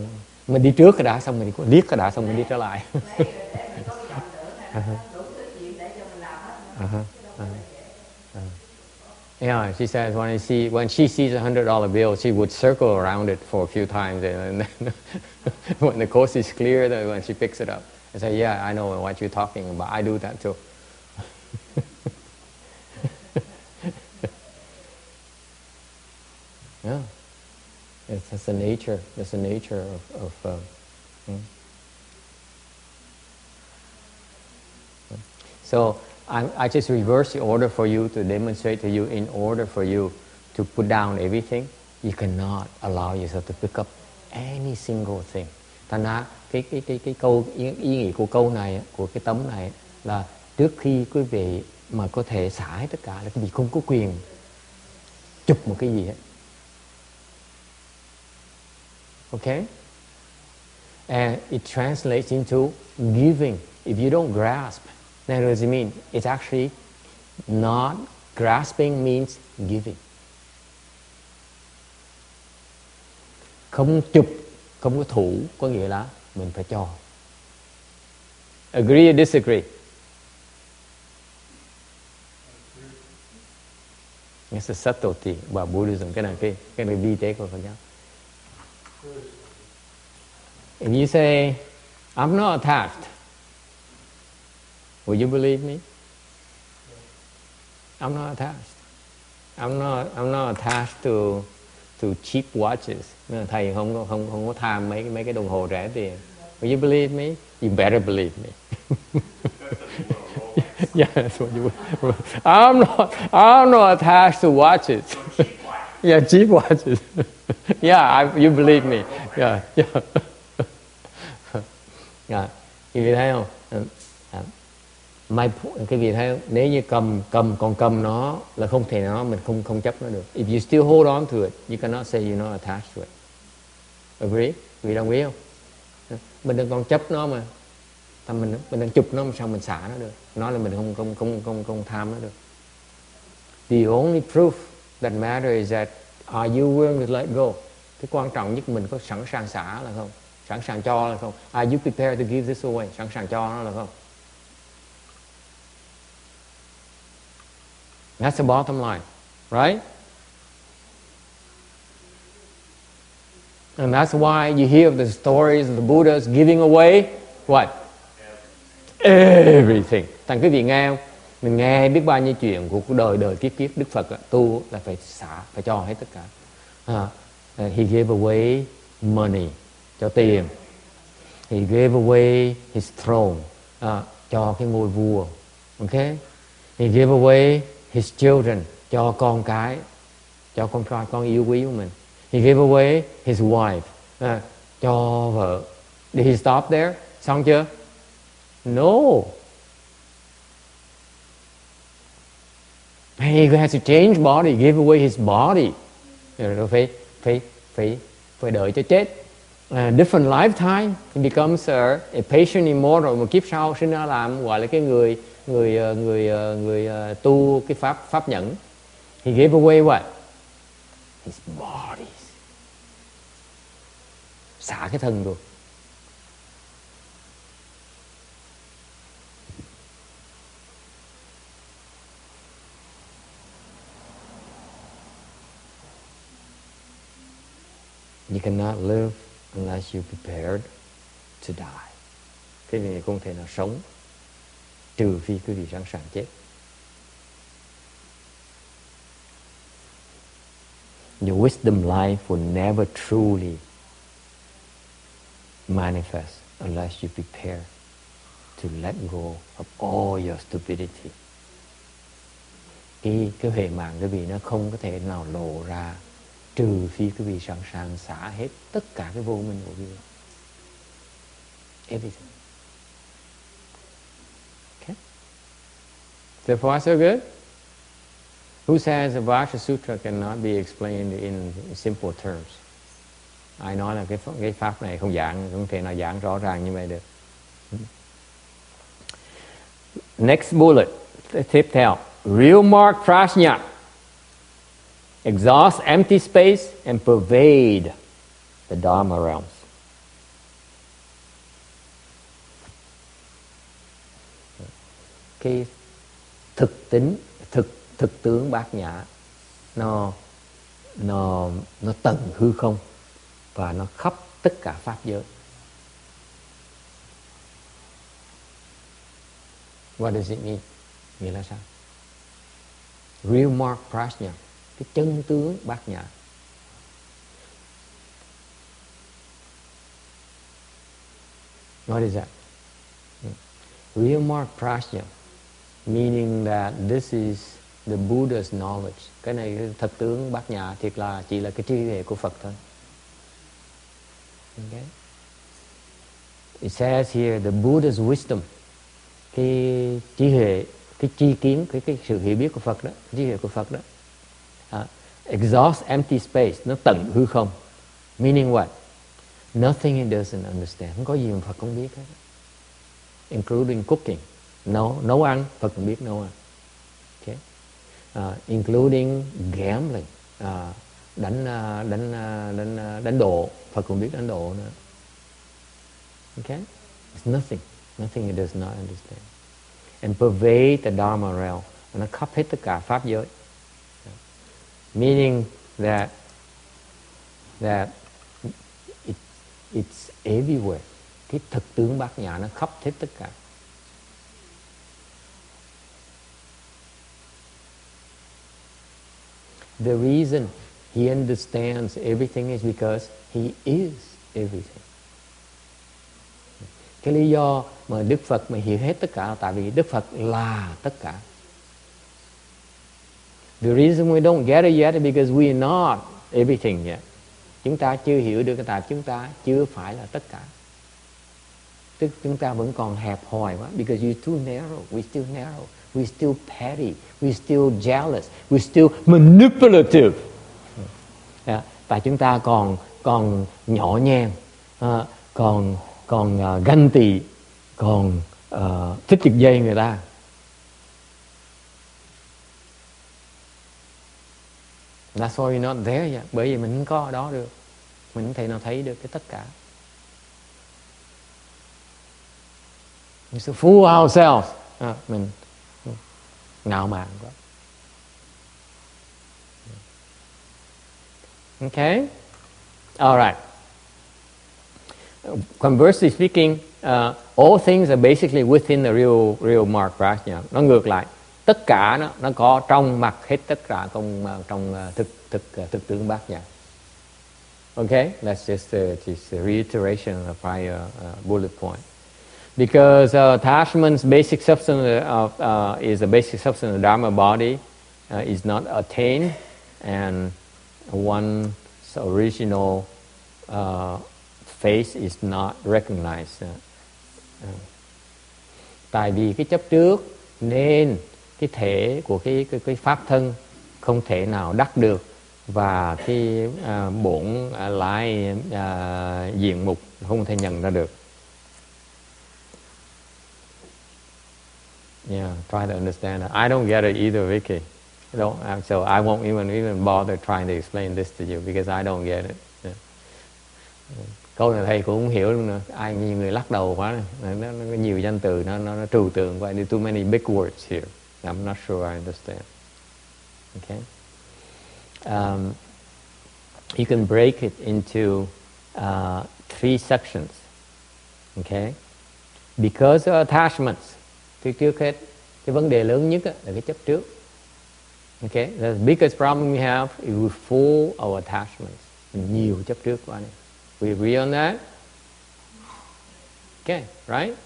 mình đi trước cái đã, xong mình liếc cái đã, xong mình đi trở lại. Uh-huh. Yeah, she says when she sees $100 bill, she would circle around it for a few times, and then when the coast is clear, then when she picks it up, I say, "Yeah, I know what you're talking about. I do that too." Yeah, that's the nature. That's the nature of So I just reverse the order for you to demonstrate to you. In order for you to put down everything, you cannot allow yourself to pick up any single thing. Thành ra cái câu ý nghĩa của câu này, của cái tấm này là trước khi quý vị mà có thể xả hết tất cả là quý vị không có quyền chụp một cái gì hết. Okay? And it translates into giving. If you don't grasp, then what does it mean? It's actually not grasping means giving. Không chụp, không có thủ, có nghĩa là mình phải cho. Agree or disagree? It's a subtlety about Buddhism. Cái này vi tế của Phật giáo. If you say, I'm not attached, will you believe me? I'm not attached. I'm not attached to cheap watches. Thầy không có tham mấy cái đồng hồ rẻ tiền. Will you believe me? You better believe me. Yeah, that's what you will. I'm not attached to watches. Yeah, cheap watches. Yeah, you believe me. Yeah. Yeah. Quý vị thấy không? Cái vị thấy không? Nếu như cầm nó là không thể mình không chấp nó được. If you still hold on to it, you cannot say you're not attached to it. Agree? Quý vị đồng ý không? Mình đừng còn chấp nó mà. Mình đừng chụp nó mà sao mình xả nó được? Nói là mình không tham nó được. The only proof that matters is that are you willing to let go? Cái quan trọng nhất mình có sẵn sàng xả là không? Sẵn sàng cho là không? Are you prepared to give this away? Sẵn sàng cho nó là không? That's the bottom line, right? And that's why you hear the stories of the Buddhas giving away what? Everything. Thành quý vị nghe không? Mình nghe biết bao nhiêu chuyện của đời kiếp Đức Phật tu là phải xả, phải cho hết tất cả. He gave away money, cho tiền. He gave away his throne, cho cái ngôi vua. Okay? He gave away his children, cho con cái, cho con yêu quý của mình. He gave away his wife, cho vợ. Did he stop there? Xong chưa? No. He has to change body, give away his body. Rồi phải đợi cho chết. Different lifetime, he becomes a patient immortal. Một kiếp sau sinh ra làm gọi là cái người tu cái pháp nhẫn. He gave away what? His body. Xả cái thân luôn. You cannot live unless you're prepared to die. Cái này không thể nào sống trừ phi quý vị sẵn sàng chết. Your wisdom life will never truly manifest unless you prepare to let go of all your stupidity. Cái huệ mạng quý vị nó không có thể nào lộ ra trừ phi quý vị sẵn sàng xả hết tất cả cái vô minh của quý vị. Everything. Okay? So far so good? Who says the Vajra Sutra cannot be explained in simple terms? Ai nói là cái pháp này không thể nào giảng rõ ràng như vậy được. Next bullet, tiếp theo. Real mark prajna. Exhaust empty space and pervade the Dharma realms. thực tướng bát nhã nó tận hư không và nó khắp tất cả pháp giới. What does it mean? Nghĩa là sao? Real mark prajna, cái chân tướng bát nhã. What is that? Real mark prajna, meaning that this is the Buddha's knowledge. Cái này thật tướng bát nhã thiệt là chỉ là cái trí huệ của Phật thôi. Okay. It says here the Buddha's wisdom, cái trí huệ, cái tri kiến, cái sự hiểu biết của Phật đó, trí huệ của Phật đó. Exhaust empty space, nó tận hư không. Meaning what? Nothing it doesn't understand. Không có gì mà Phật không biết hết. Including cooking, nấu ăn, Phật cũng biết nấu ăn. Okay. Including gambling, đánh độ, Phật cũng biết đánh độ nữa. Okay? It's nothing it does not understand. And pervade the Dharma realm. Nó khắp hết tất cả pháp giới. Meaning that it's everywhere. Cái thực tướng bát nhã nó khắp hết tất cả. The reason he understands everything is because he is everything. Cái lý do mà Đức Phật mà hiểu hết tất cả là tại vì Đức Phật là tất cả. The reason we don't get it yet is because we are not everything yet. Chúng ta chưa hiểu được cái tại chúng ta chưa phải là tất cả. Tức chúng ta vẫn còn hẹp hòi quá. Because you're too narrow. We're still narrow. We're still petty. We're still jealous. We're still manipulative. Tại chúng ta còn nhỏ nhen, còn ganh tị, còn thích giật dây người ta. That's why we're not there yet. Bởi vì mình không có ở đó được. Mình không thể nào thấy được cái tất cả. We should fool ourselves. Mình ngạo mạn quá. Okay? All right. Conversely speaking, all things are basically within the real mark prajna. Nó ngược lại. Tất cả nó có trong mặt hết tất cả trong thực tướng bát nhã. Okay? That's just a reiteration of the prior bullet point. Because attachment's basic substance is the basic substance of the Dharma body is not attained, and one's original face is not recognized. Tại vì cái chấp trước nên cái thể của cái pháp thân không thể nào đắc được, và cái bổn lại diện mục không thể nhận ra được. Yeah, try to understand that. I don't get it either, Vicky. So I won't even bother trying to explain this to you because I don't get it. Yeah. Câu này thầy cũng không hiểu luôn nữa. Ai nhiều người lắc đầu quá, nó nhiều danh từ, nó trừu tượng quá. There's too many big words here. I'm not sure I understand. Okay. You can break it into 3 sections. Okay. Because of attachments. Trước hết, cái vấn đề lớn nhất là cái chấp trước. Okay, the biggest problem we have is we full of attachments. Nhiều chấp trước quá này. We agree on that? Okay, right?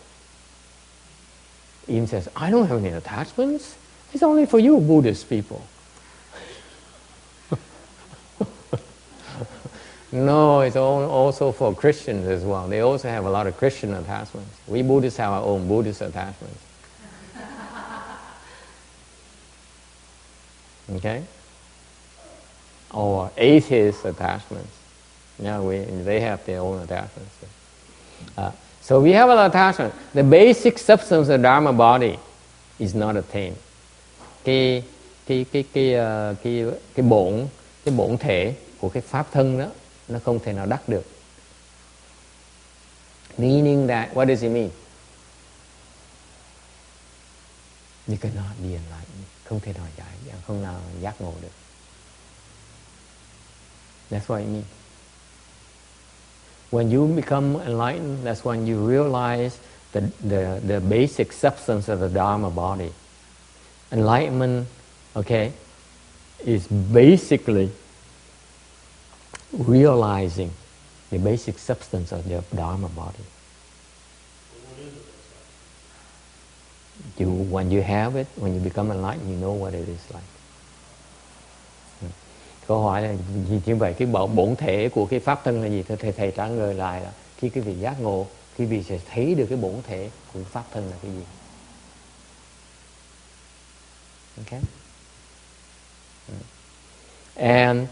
Im says, I don't have any attachments. It's only for you Buddhist people. No, it's also for Christians as well. They also have a lot of Christian attachments. We Buddhists have our own Buddhist attachments. Okay? Or atheist attachments. Yeah, they have their own attachments. So we have an attachment. The basic substance of the Dharma body is not attained. Cái bổn thể của cái pháp thân đó nó không thể nào đắc được. Meaning that, what does it mean? You cannot be enlightened. Không thể nào không nào giác ngộ được. That's what it means. When you become enlightened, that's when you realize the basic substance of the Dharma body. Enlightenment, okay, is basically realizing the basic substance of the Dharma body. When you have it, when you become enlightened, you know what it is like. Câu hỏi là như vậy, cái bổn thể của cái pháp thân là gì? Thầy trả lời lại là khi quý vị giác ngộ, quý vị sẽ thấy được cái bổn thể của pháp thân là cái gì. Okay? And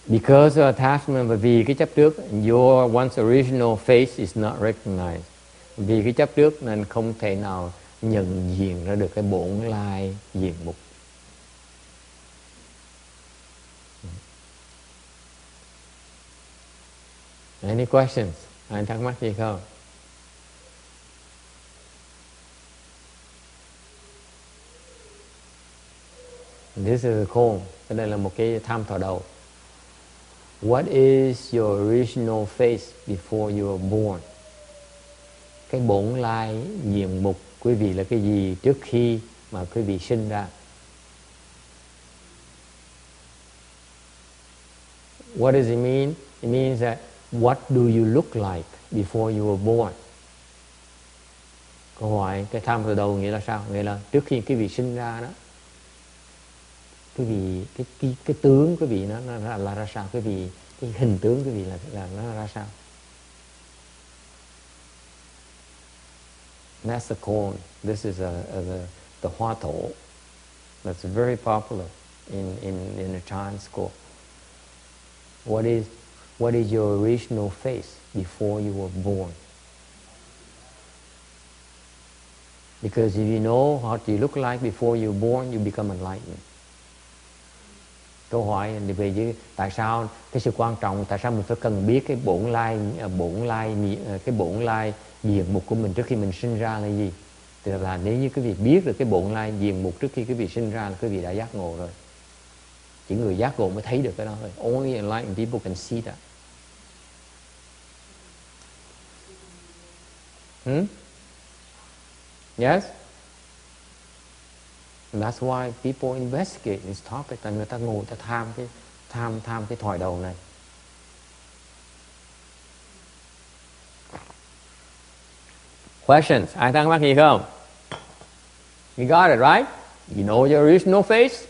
because of attachment, và vì cái chấp trước, your one's original face is not recognized. Vì cái chấp trước nên không thể nào nhận diện ra được cái bổn lai diện mục. Any questions? Ai thắc mắc gì không? This is a cone. Cái đây là một cái tham thọ đầu. What is your original face before you were born? Cái bổn lai diện mục quý vị là cái gì trước khi mà quý vị sinh ra? What does it mean? It means that what do you look like before you were born? Câu hỏi cái tham thọ đầu nghĩa là sao? Nghĩa là trước khi quý vị sinh ra đó, quý vị cái tướng quý vị nó là ra sao? Quý vị cái hình tướng quý vị là nó ra sao? That's the cone. This is the hoa thổ. That's very popular in the Chan school. What is your original face before you were born? Because if you know what you look like before you were born, you become enlightened. Câu hỏi về với tại sao cái sự quan trọng, tại sao mình phải cần biết cái bổn lai diện mục của mình trước khi mình sinh ra là gì? Thì là nếu như quý vị biết được cái bổn lai diện mục trước khi quý vị sinh ra là quý vị đã giác ngộ rồi. Chỉ người giác ngộ mới thấy được cái đó thôi. Only enlightened people can see that. Yes? And that's why people investigate this topic. Là người ta ngồi, người ta tham cái thỏi đầu này. Questions? Ai thắc mắc gì không? You got it, right? You know your original face.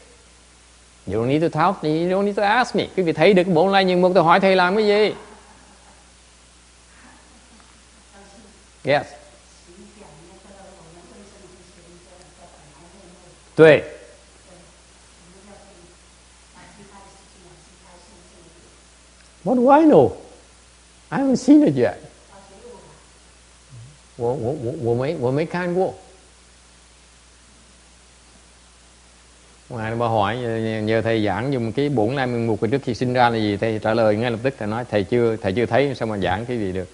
You don't need to talk. You don't need to ask me. Quý vị thấy được cái bổn lai diện mục, tôi hỏi thầy làm cái gì? Yes. Tùy. What do I know? I haven't seen it yet. 我没看过. Ngoài bà hỏi nhờ thầy giảng dùng cái bổn lai diện mục trước khi sinh ra là gì, thầy trả lời ngay lập tức. Thầy nói thầy chưa thấy, sao mà giảng cái gì được.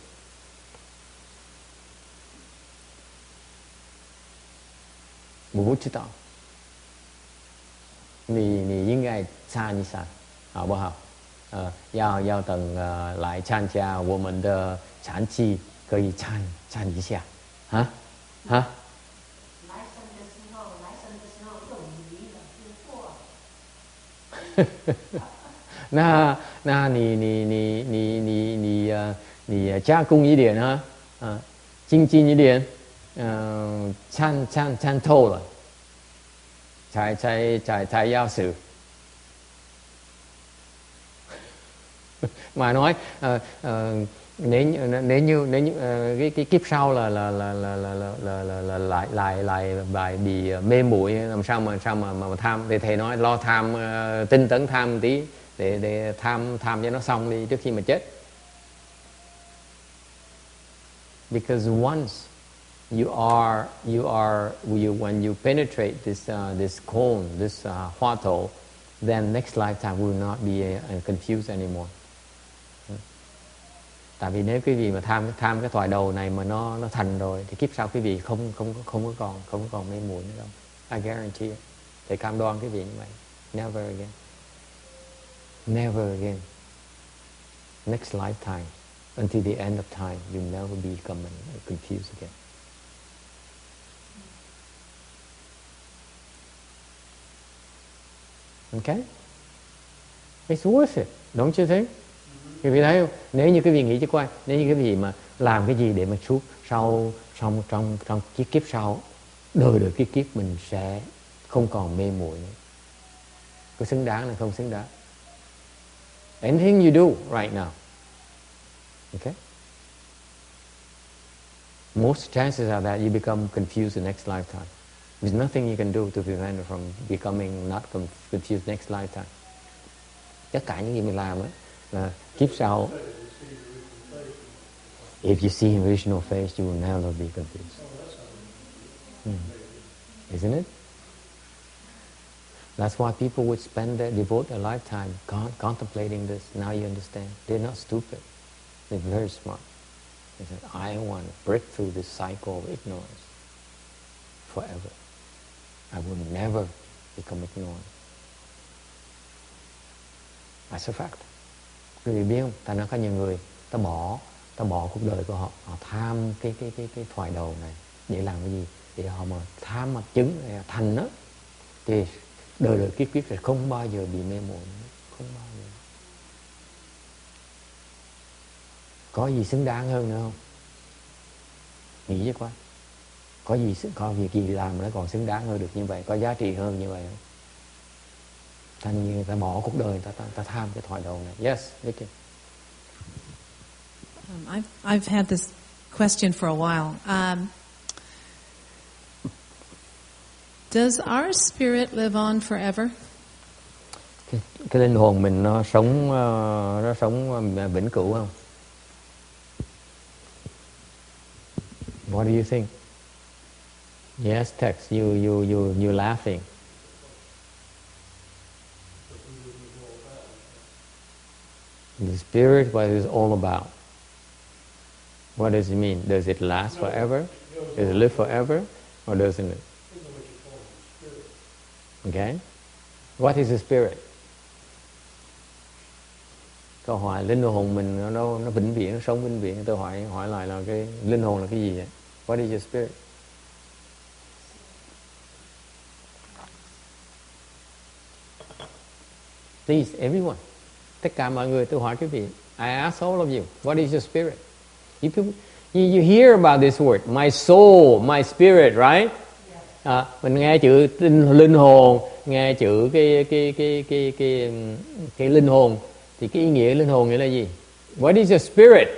我不知道，你应该参一下，好不好？要等来参加我们的禅期，可以参一下，啊。来生的时候用鱼了，就错。那你加工一点啊，精进一点。参透了，才要xử. Mà nói nếu như cái kiếp sau là lại bài bị mê muội, làm sao mà tham, thì thầy nói lo tham, tinh tấn tham một tí để tham cho nó xong đi trước khi mà chết. Because once when you penetrate this cone, this hoa thổ, then next lifetime will not be confused anymore. Tại vì nếu quý vị mà tham cái thỏi đầu này mà nó thành rồi thì kiếp sau quý vị không còn mê muội nữa đâu. I guarantee you. Thầy cam đoan cái gì như vậy. Never again. Never again. Next lifetime, until the end of time, you never become confused again. Okay? It's worth it, don't you think? Quý vị thấy không? Nếu như quý vị nghĩ chứ coi, nếu như quý vị mà làm cái gì để mà suốt trong kiếp sau, đời kiếp mình sẽ không còn mê muội nữa. Có xứng đáng là không xứng đáng? Anything you do right now, okay? Most chances are that you become confused the next lifetime. There's nothing you can do to prevent it from becoming not confused next lifetime. Tất cả những gì mình làm là kiếp sau. If you see original face, you will never be confused. Isn't it? That's why people would devote their lifetime contemplating this. Now you understand. They're not stupid. They're very smart. They said, I want to break through this cycle of ignorance forever. I will never become ignorant. That's a fact. Quý vị biết không? Ta nói có nhiều người ta bỏ cuộc đời của họ tham cái thoại đầu này để làm cái gì? Để họ mà tham mà chứng thành đó thì đời kiếp sẽ không bao giờ bị mê muội, không bao giờ. Có gì xứng đáng hơn nữa không? Nghĩ chứ coi. Có việc gì làm nó còn xứng đáng hơn được như vậy, có giá trị hơn như vậy không? Thành như người ta bỏ cuộc đời, ta tham cái thoại đầu này. Yes, Vicky. I've had this question for a while. Does our spirit live on forever? Cái linh hồn mình nó sống vĩnh cửu không? What do you think? Yes, Tex, you laughing. The spirit, what is it all about? What does it mean? Does it last forever? Does it live forever? Or doesn't it? Okay. What is the spirit? Câu hỏi linh hồn mình nó vĩnh viễn, nó sống vĩnh viễn. Tôi hỏi lại là cái linh hồn là cái gì vậy? What is your spirit? Please, everyone. Tất cả mọi người, tôi hỏi quý vị. I ask all of you, what is your spirit? You hear about this word, my soul, my spirit, right? Mình nghe chữ linh hồn, nghe chữ cái linh hồn, thì cái ý nghĩa linh hồn nghĩa là gì? What is your spirit?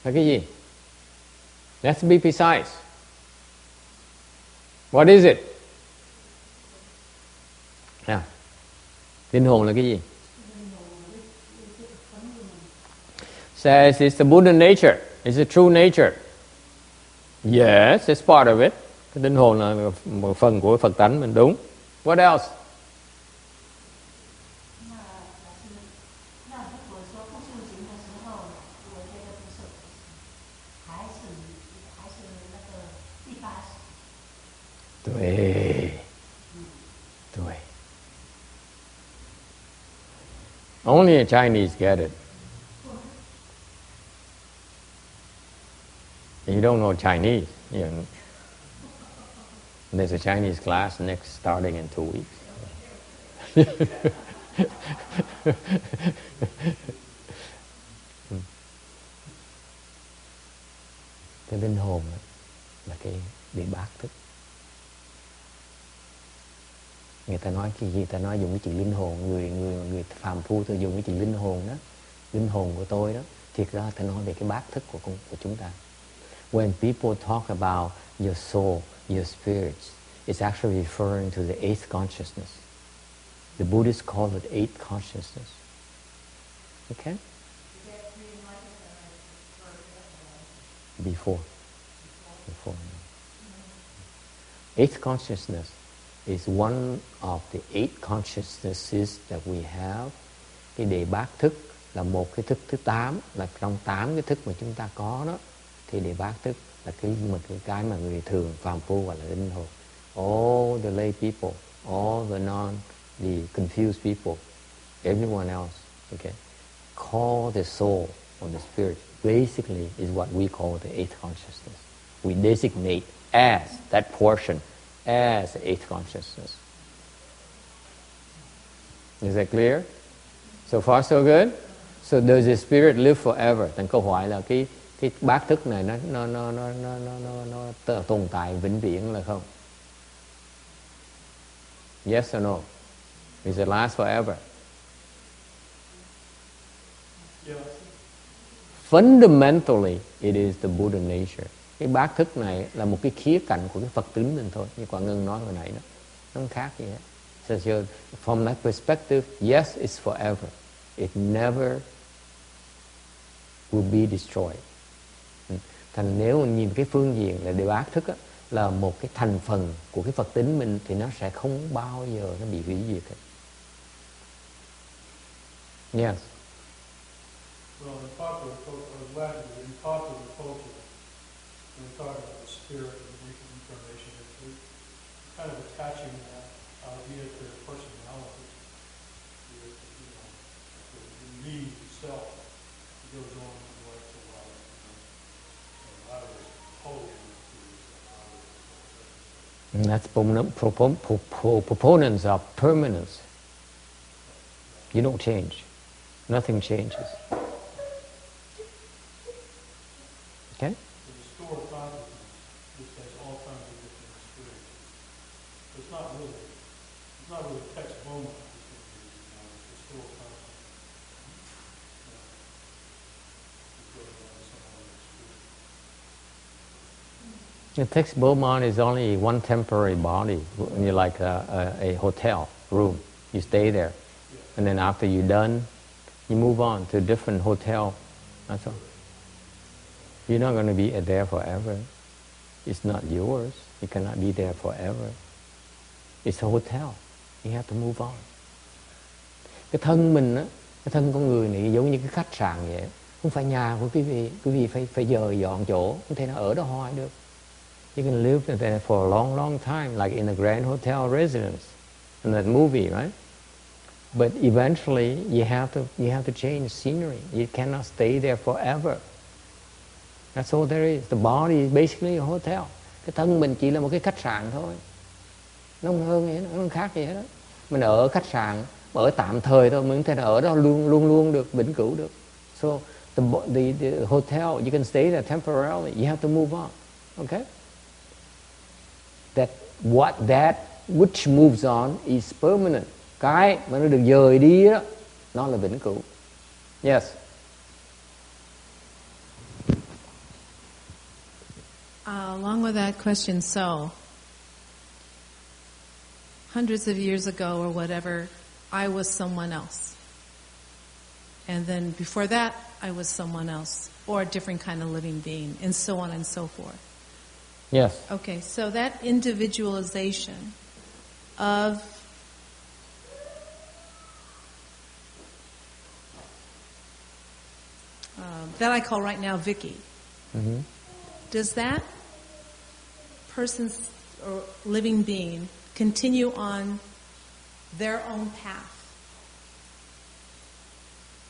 Là cái gì? Let's be precise. What is it? Linh hồn là cái gì? Says it's the Buddha nature. It's the true nature. Yes, it's part of it. Cái linh hồn là một phần của Phật tánh mình, đúng. What else? Tuệ. Only a Chinese get it. You don't know Chinese. There's a Chinese class starting in 2 weeks. Cái linh hồn là cái bị bác thức. Người ta nói cái gì? Ta nói dùng cái chữ linh hồn. Người phàm phu tôi dùng cái chữ linh hồn đó. Linh hồn của tôi đó. Thiệt ra ta nói về cái bác thức của chúng ta. When people talk about your soul, your spirits, it's actually referring to the eighth consciousness. The Buddhists call it eighth consciousness. Okay? Before. Eighth consciousness is one of the eight consciousnesses that we have. Cái đề bát thức là một cái thức thứ 8, là trong 8 cái thức mà chúng ta có đó. Thì đề bát thức là cái mà người thường phàm phu gọi là linh hồn. all the lay people, all the confused people, everyone else, okay, call the soul or the spirit, basically is what we call the eighth consciousness. We designate as that portion as the eighth consciousness. Is that clear? So far so good? So does the spirit live forever? Thành câu hỏi là cái bát thức này nó tồn tại vĩnh viễn là không? Yes or no? Does it last forever? Yeah. Fundamentally, it is the Buddha nature. Cái bát thức này là một cái khía cạnh của cái Phật tính mình thôi. Như Quảng Ngân nói hồi nãy đó. Nó không khác gì hết. So from that perspective, yes, it's forever. It never will be destroyed. Thành nếu nhìn cái phương diện là điều bát thức á, là một cái thành phần của cái Phật tính mình thì nó sẽ không bao giờ nó bị hủy diệt hết. Yes. Well, in popular culture, when we talk about the spirit and reincarnation, we're kind of attaching that idea to the personality, the me, self, that goes on from life to life. I was holy. And that's proponents of permanence. You don't change. Nothing changes. Okay? The store of consciousness, which has all kinds of different experiences. It's not really text Bowman. It's the store of consciousness. The text Beaumont is only one temporary body. You're like a hotel room. You stay there. And then after you're done, you move on to a different hotel. That's all. You're not going to be there forever. It's not yours. You cannot be there forever. It's a hotel. You have to move on. Cái thân mình á, cái thân con người này giống như cái khách sạn vậy. Không phải nhà của quý vị. Quý vị phải dời dọn chỗ. Không thể nào ở đó hoài được. You can live there for a long, long time, like in a Grand Hotel residence, in that movie, right? But eventually, you have to change scenery. You cannot stay there forever. That's all there is. The body is basically a hotel. Cái thân mình chỉ là một cái khách sạn thôi. Nó không hơn gì hết, nó không khác gì hết đó. Mình ở khách sạn, ở tạm thời thôi, mình có thể ở đó luôn được, vĩnh cửu được. So the hotel, you can stay there temporarily. You have to move on. Okay? That which moves on is permanent. Cái mà nó được dời đi đó, nó là vĩnh cửu. Yes. Along with that question, so hundreds of years ago or whatever, I was someone else. And then before that, I was someone else, or a different kind of living being, and so on and so forth. Yes. Okay, so that individualization of that I call right now Vicky. Mm-hmm. Does that person's or living being continue on their own path?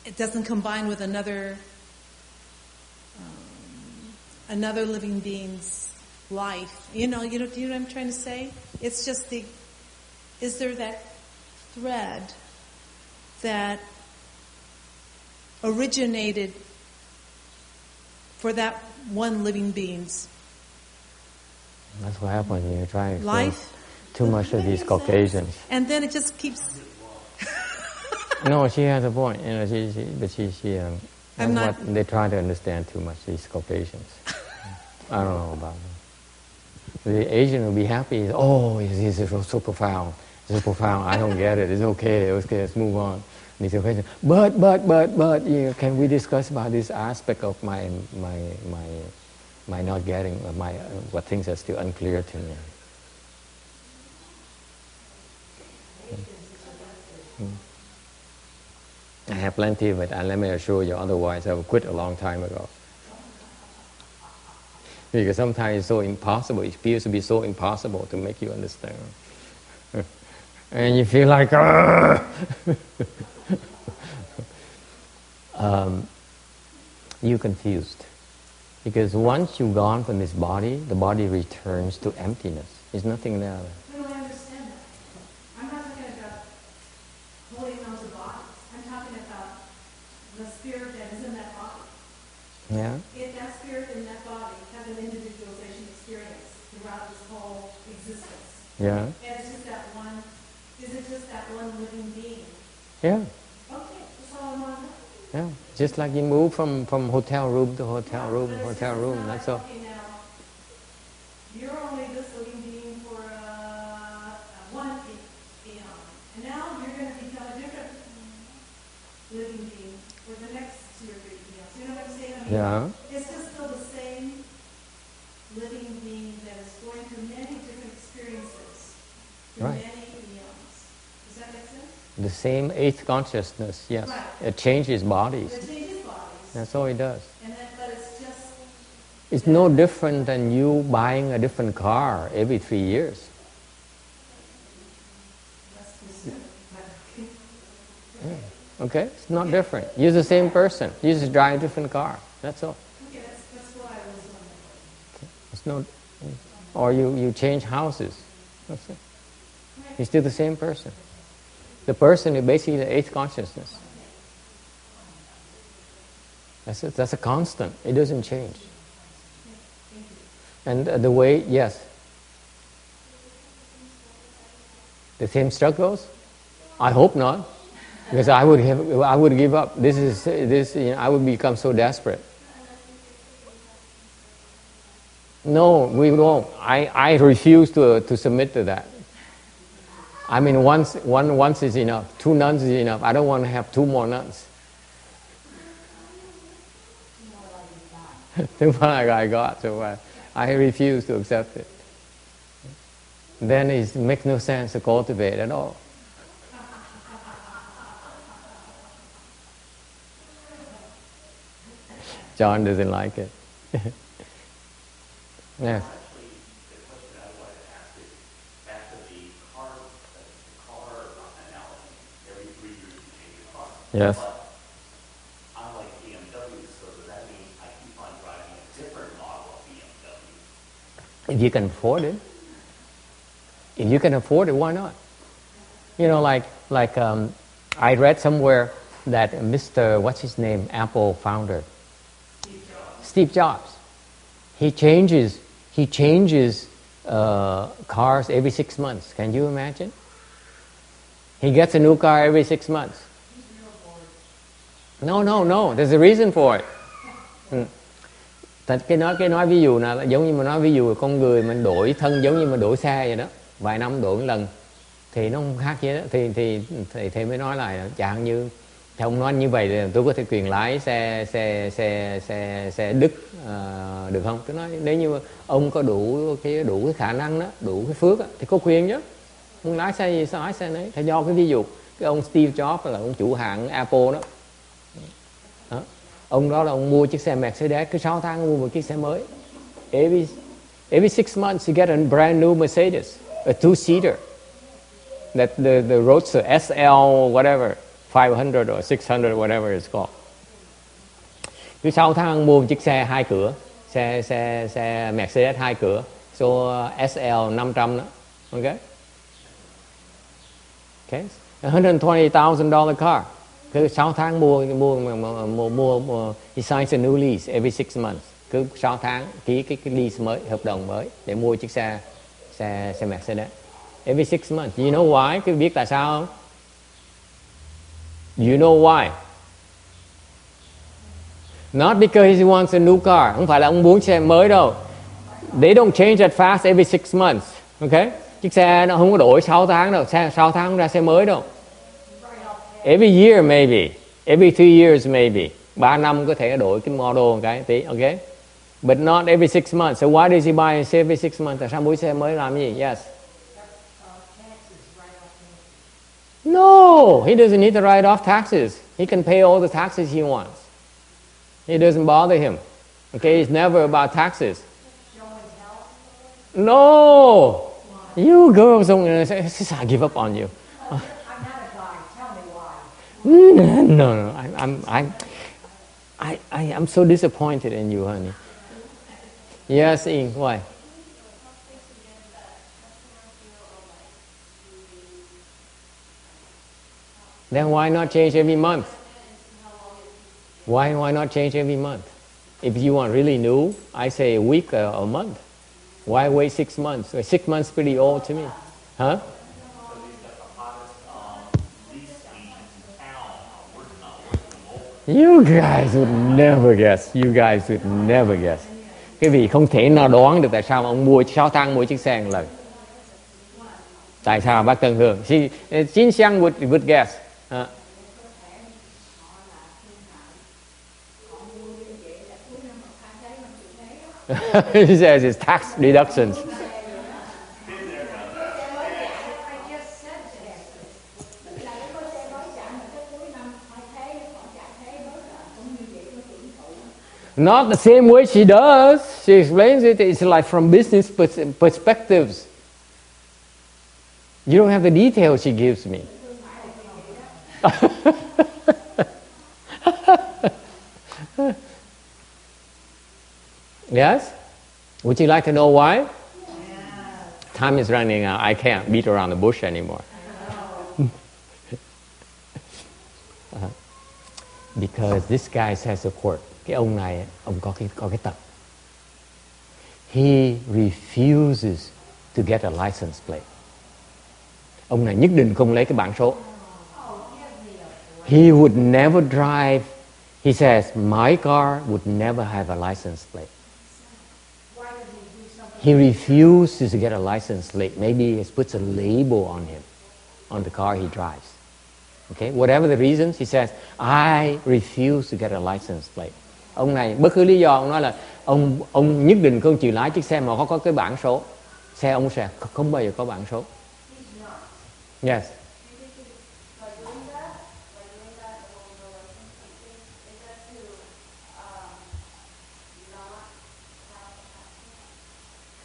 It doesn't combine with another living being's life. You know what I'm trying to say? It's just is there that thread that originated for that one living being's That's what happens when you try life? Too much of these Caucasians. And then it just keeps... No, she has a point. You know, she I'm not... They try to understand too much, these Caucasians. I don't know about them. The Asian will be happy. Oh, this is so profound. This is profound. I don't get it. It's okay. Let's move on. And these Caucasians, but, you know, can we discuss about this aspect of my not getting, what things are still unclear to me? I have plenty of it, and let me assure you, otherwise I would quit a long time ago. Because sometimes it's so impossible. It feels to be so impossible to make you understand. And you feel like, you're confused. Because once you've gone from this body, the body returns to emptiness. There's nothing there. No, I understand that. I'm not talking about holding on to bodies. I'm talking about the spirit that is in that body. Yeah? If that spirit in that body has an individualization experience throughout this whole existence, Yeah? and it's just that one, is it just that one living being? Yeah. Okay, that's all I want to know. Yeah. Just like you move from hotel room to hotel room, But it's hotel just room, not that's like, all. okay, now, you're only this living being for one eon, and now you're going to become a different living being for the next 2 or 3 eons. You know what I'm saying? I mean, Yeah. it's just still the same living being that is going through many different experiences through Right. many eons. Does that make sense? The same eighth consciousness, yes. Right. It changes bodies. It changes bodies, That's all it does. and then, but it's just It's no different than you buying a different car every 3 years. less specific. But okay. Okay? It's not different. You're the same person. You just drive a different car. That's all. Okay, that's what I was wondering. It's no, or you change houses. That's it. You're still the same person. The person is basically the eighth consciousness. That's it. That's a constant. It doesn't change. And the way, yes. The same struggles? I hope not, because I would give up. I would become so desperate. No, we won't. I refuse to submit to that. I mean, once is enough. 2 nuns is enough. I don't want to have 2 more nuns. Too much like I got, so I refuse to accept it. Then it makes no sense to cultivate at all. John doesn't like it. Yes. Actually, the question I wanted to ask is back to the car analogy. Every 3 years you change your car. Yes. But I like BMW, so does that mean I keep on driving a different model of BMW? If you can afford it. If you can afford it, why not? You know, like I read somewhere that Mr. what's his name, Apple founder, Steve Jobs. He changes cars every 6 months. Can you imagine? He gets a new car every 6 months. No. There's a reason for it. Cái nói ví dụ là giống như mà nói ví dụ con người mình đổi thân giống như mà đổi xe vậy đó, vài năm đổi một lần thì nó không khác gì đó. Thì thầy mới nói là chẳng như thì ông nói như vậy thì tôi có thể quyền lái xe Đức được không? Tôi nói nếu như ông có đủ cái khả năng đó, đủ cái phước đó, thì có quyền chứ. Ông lái xe gì sao lái xe đấy? Thì do cái ví dụ cái ông Steve Jobs là ông chủ hãng Apple đó. Ông đó là ông mua chiếc xe Mercedes, cứ 6 tháng mua một chiếc xe mới. Every 6 months you get a brand new Mercedes, a 2-seater. That the Roadster SL whatever, 500 or 600 whatever it's called. Cứ 6 tháng mua một chiếc xe 2 cửa, xe Mercedes 2 cửa, so SL 500 đó. Okay? Okay? $120,000 car. Cứ 6 tháng mua he signs a new lease every 6 months. Cứ 6 tháng ký cái lease mới, hợp đồng mới để mua chiếc xe Mercedes. Every 6 months. You know why? Cứ biết tại sao không? You know why? Not because he wants a new car. Không phải là ông muốn xe mới đâu. They don't change that fast every 6 months. Okay? Chiếc xe nó không có đổi 6 tháng đâu. 6 tháng không ra xe mới đâu. Every year maybe. Every 2 years maybe. 3 năm có thể đổi cái model cái tí. Okay? But not every 6 months. So why does he buy a xe every 6 months? Tại sao mua xe mới làm gì? Yes. No, he doesn't need to write off taxes. He can pay all the taxes he wants. It doesn't bother him. Okay, it's never about taxes. No, you girls don't. I give up on you. I'm not a guy. Tell me why. No. I'm so disappointed in you, honey. Yes, Ying, why? Then why not change every month? Why not change every month? If you want really new, I say a week or a month. Why wait 6 months? 6 months pretty old to me. Huh? Because he's got the hottest lease agents in town. Not working them over. You guys would never guess. You guys would never guess. Cái vị không thể nào đoán được tại sao mà ông mua 6 tháng mua chiếc xe một lần. Tại sao bác Tân Hương? Chín Xiang would guess. He says it's tax deductions. Not the same way she does. She explains it. It's like from business perspectives. You don't have the details she gives me. Yes? Would you like to know why? Yeah. Time is running out. I can't beat around the bush anymore. Because this guy has a quirk. Cái ông này, ông có cái tật. He refuses to get a license plate. Ông này nhất định không lấy cái bảng số. He would never drive. He says, my car would never have a license plate. He refuses to get a license plate. Maybe he puts a label on him, on the car he drives. Okay, whatever the reasons, he says, I refuse to get a license plate. Ông này bất cứ lý do ông nói là ông nhất định không chịu lái chiếc xe mà có cái bảng số. Xe ông sẽ không bao giờ có bảng số. Yes.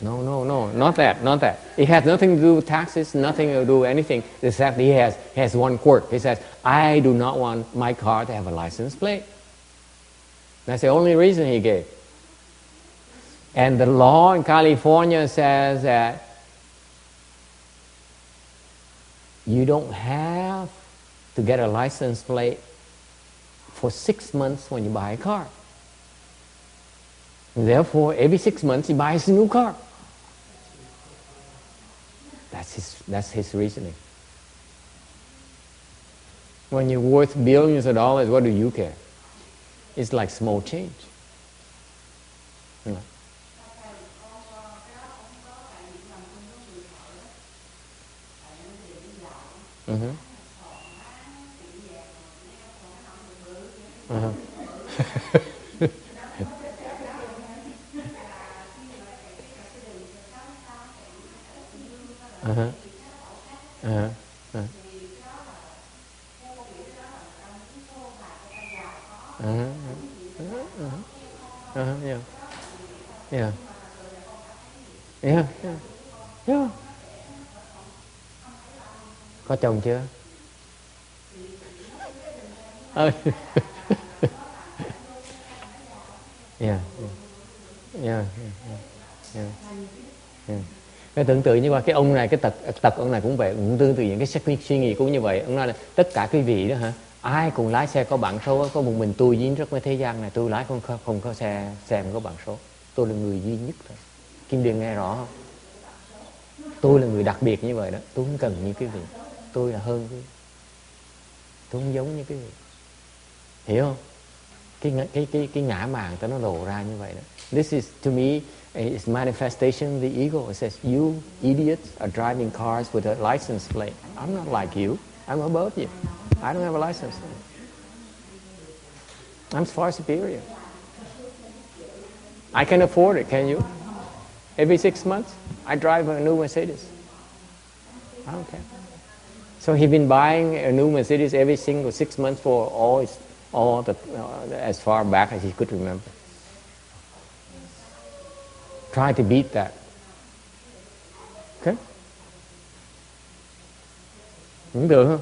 No, not that. It has nothing to do with taxes, nothing to do with anything, except he has one quirk. He says, I do not want my car to have a license plate. That's the only reason he gave. And the law in California says that you don't have to get a license plate for 6 months when you buy a car. And therefore, every 6 months he buys a new car. That's his reasoning. When you're worth billions of dollars, what do you care? It's like small change. You know? Mm-hmm. Uh-huh. Uh-huh. Uh-huh. Uh-huh. Uh-huh. Uh-huh. Yeah. Có chồng chưa? Cái tưởng tượng như cái ông này, cái tật ông này cũng vậy, cũng tương tự những cái suy nghĩ cũng như vậy. Ông nói là tất cả quý vị đó hả, ai cũng lái xe có bảng số, có một mình tôi duy nhất với thế gian này tôi lái không có xe không có bảng số. Tôi là người duy nhất thôi. Kim Điền nghe rõ không? Tôi là người đặc biệt như vậy đó. Tôi không cần như quý vị. Tôi là hơn quý vị. Tôi không giống như quý vị. Hiểu không? Cái ngã mạn nó lộ ra như vậy đó. This is to me it's manifestation of the ego. It says you idiots are driving cars with a license plate. I'm not like you. I'm above you. I don't have a license plate. I'm far superior. I can afford it, can you? Every 6 months I drive a new Mercedes. I don't care. So he's been buying a new Mercedes every single 6 months for all the as far back as he could remember. Try to beat that. Tưởng tượng không?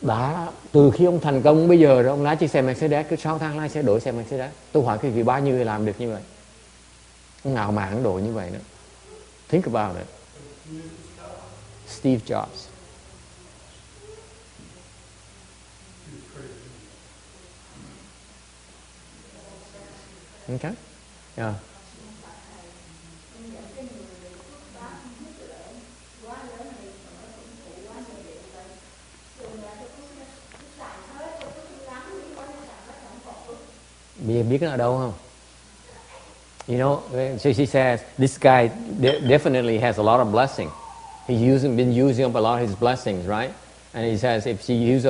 Đã từ khi ông thành công bây giờ rồi, ông lái chiếc xe Mercedes, cứ 6 tháng lái xe đổi xe Mercedes. Tôi hỏi cái gì bao nhiêu người làm được như vậy? Ông ngạo mạn đổi như vậy nữa. Think about it. Steve Jobs. Okay? Yeah. Bây giờ biết nó ở đâu không? You know, so she says, this guy definitely has a lot of blessing. He's been using up a lot of his blessings, right? And he says, if he use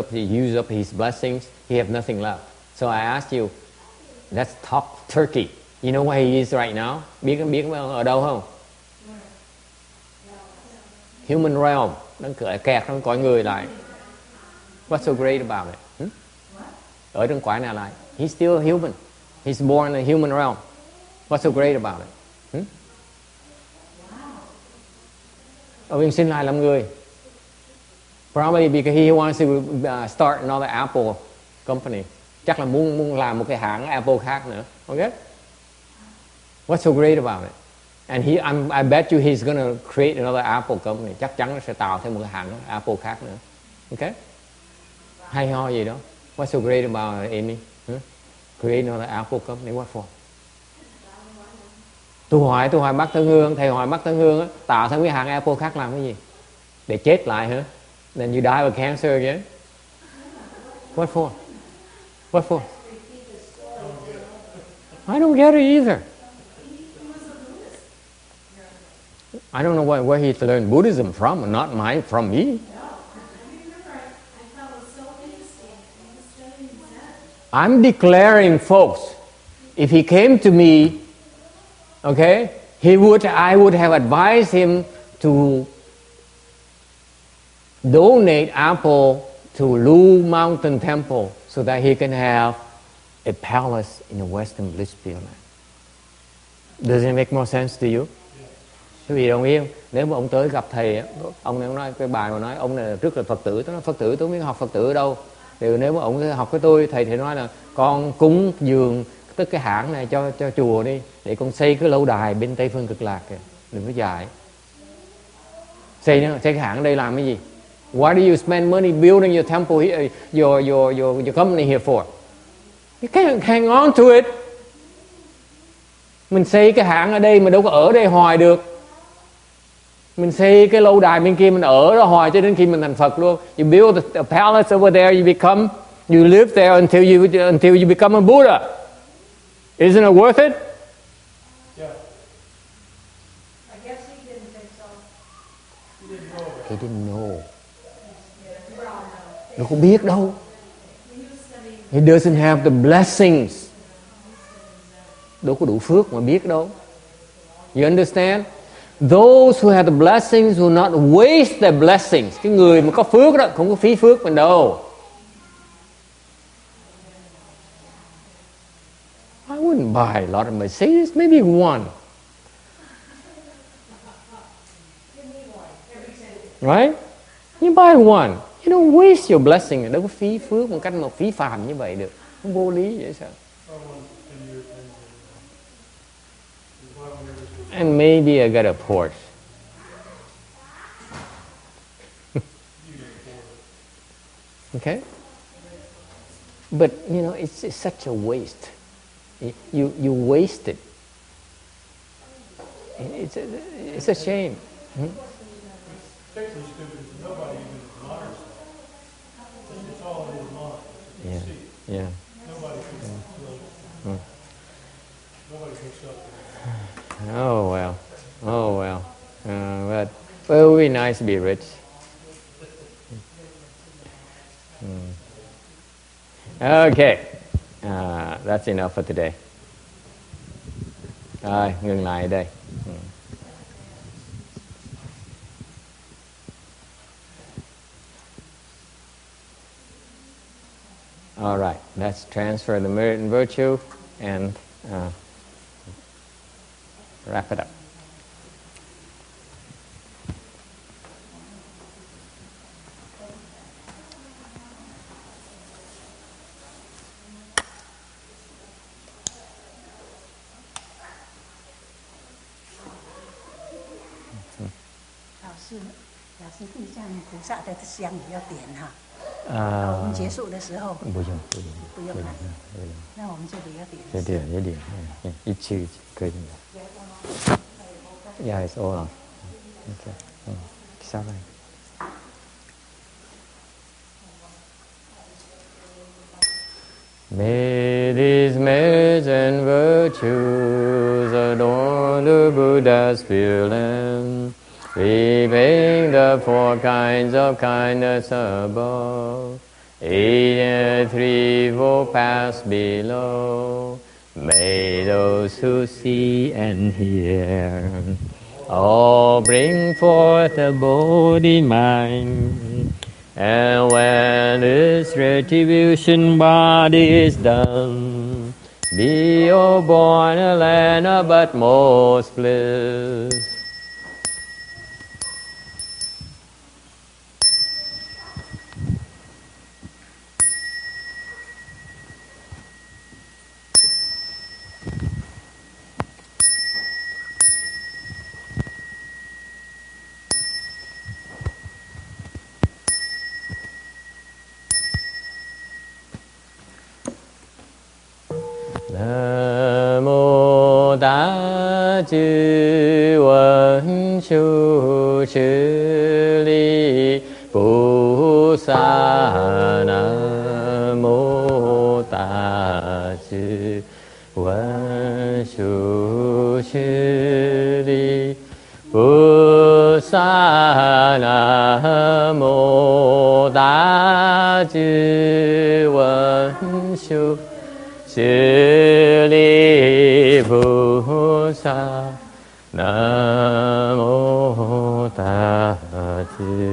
up his blessings, he have nothing left. So I asked you, let's talk Turkey. You know where he is right now? Biết ở đâu không? Human realm. Đang kẹt trong cõi người lại. What's so great about it? Ở trong cõi nào lại? He's still human. He's born in the human realm. What's so great about it? Ông sinh lại làm người. Probably because he wants to start another Apple company. Chắc là muốn làm một cái hãng Apple khác nữa. Okay? What's so great about it? And I bet you he's going to create another Apple company. Chắc chắn nó sẽ tạo thêm một cái hãng Apple khác nữa. Okay? Hay ho gì đó. What's so great about it, Amy? Create another Apple company. What for? Tôi hỏi bác Tân Hương, thầy hỏi bác Tân Hương á, tạo thêm cái hãng Apple khác làm cái gì? Để chết lại hả? Then you die of cancer again? What for? What for? I don't get it either. I don't know where he learned Buddhism from, not from me. I'm declaring, folks, if he came to me, okay, I would have advised him to donate Apple to Lu Mountain Temple so that he can have a palace in the Western Blissfield land. Does it make more sense to you? Quý vị đồng ý không? Nếu mà ông tới gặp thầy, ông này nói cái bài mà nói ông này rất là Phật tử, tôi nói Phật tử tôi không biết học Phật tử ở đâu. Thì nếu mà ông học với tôi, thầy thì nói là con cúng dường tất cái hãng này cho chùa đi, để con xây cái lâu đài bên Tây Phương Cực Lạc kìa, đừng có dạy. Xây cái hãng ở đây làm cái gì? Why do you spend money building your temple here, your company here for? You can't hang on to it. Mình xây cái hãng ở đây mà đâu có ở đây hoài được. Mình xây cái lâu đài bên kia mình ở đó hoài cho đến khi mình thành Phật luôn. You build a palace over there, you live there until you become a Buddha. Isn't it worth it? Yeah. I guess he didn't think so. He didn't know. He didn't know. Nó không biết đâu. He doesn't have the blessings. Đâu có đủ phước mà biết đâu. You understand? Those who have the blessings will not waste their blessings. Cái người mà có phước đó không có phí phước mình đâu. I wouldn't buy a lot of Mercedes, maybe one. Right? You buy one. You don't waste your blessing. Đâu có phí phước một cách mà phí phàm như vậy được. Không vô lý vậy sao? And maybe I got a Porsche. Okay? But, you know, it's such a waste. You waste it. It's a shame. Particularly stupid, nobody even admires that. It's all in his mind. You Yeah. see it. Yeah. Nobody can nobody can shut it. Oh well. Oh well. But it would be nice to be rich. Okay. That's enough for today. Rồi, ngừng lại ở đây. All right, let's transfer the merit and virtue and wrap it up. 是表示地藏菩萨的香也要点哈。我们结束的时候不用不用了，那我们这里要点。一点，一句可以。Yeah, it's all. Okay. Sao vậy? May these merits and virtues adorn the Buddha's feeling, leaving the four kinds of kindness above, 8 threefold paths below. May those who see and hear all bring forth a Bodhi mind. And when this retribution body is done, be, O born a land of utmost bliss. Nam mô Tát Chư Quân Chu Chư Ly Bồ Sa. Nam mô Tát Chư Quân Chu Chư Ly Bồ Sa. Nam mô Tát Chư Quân Chu Chư Ly Bồ Sa. Nam mô Tát Chư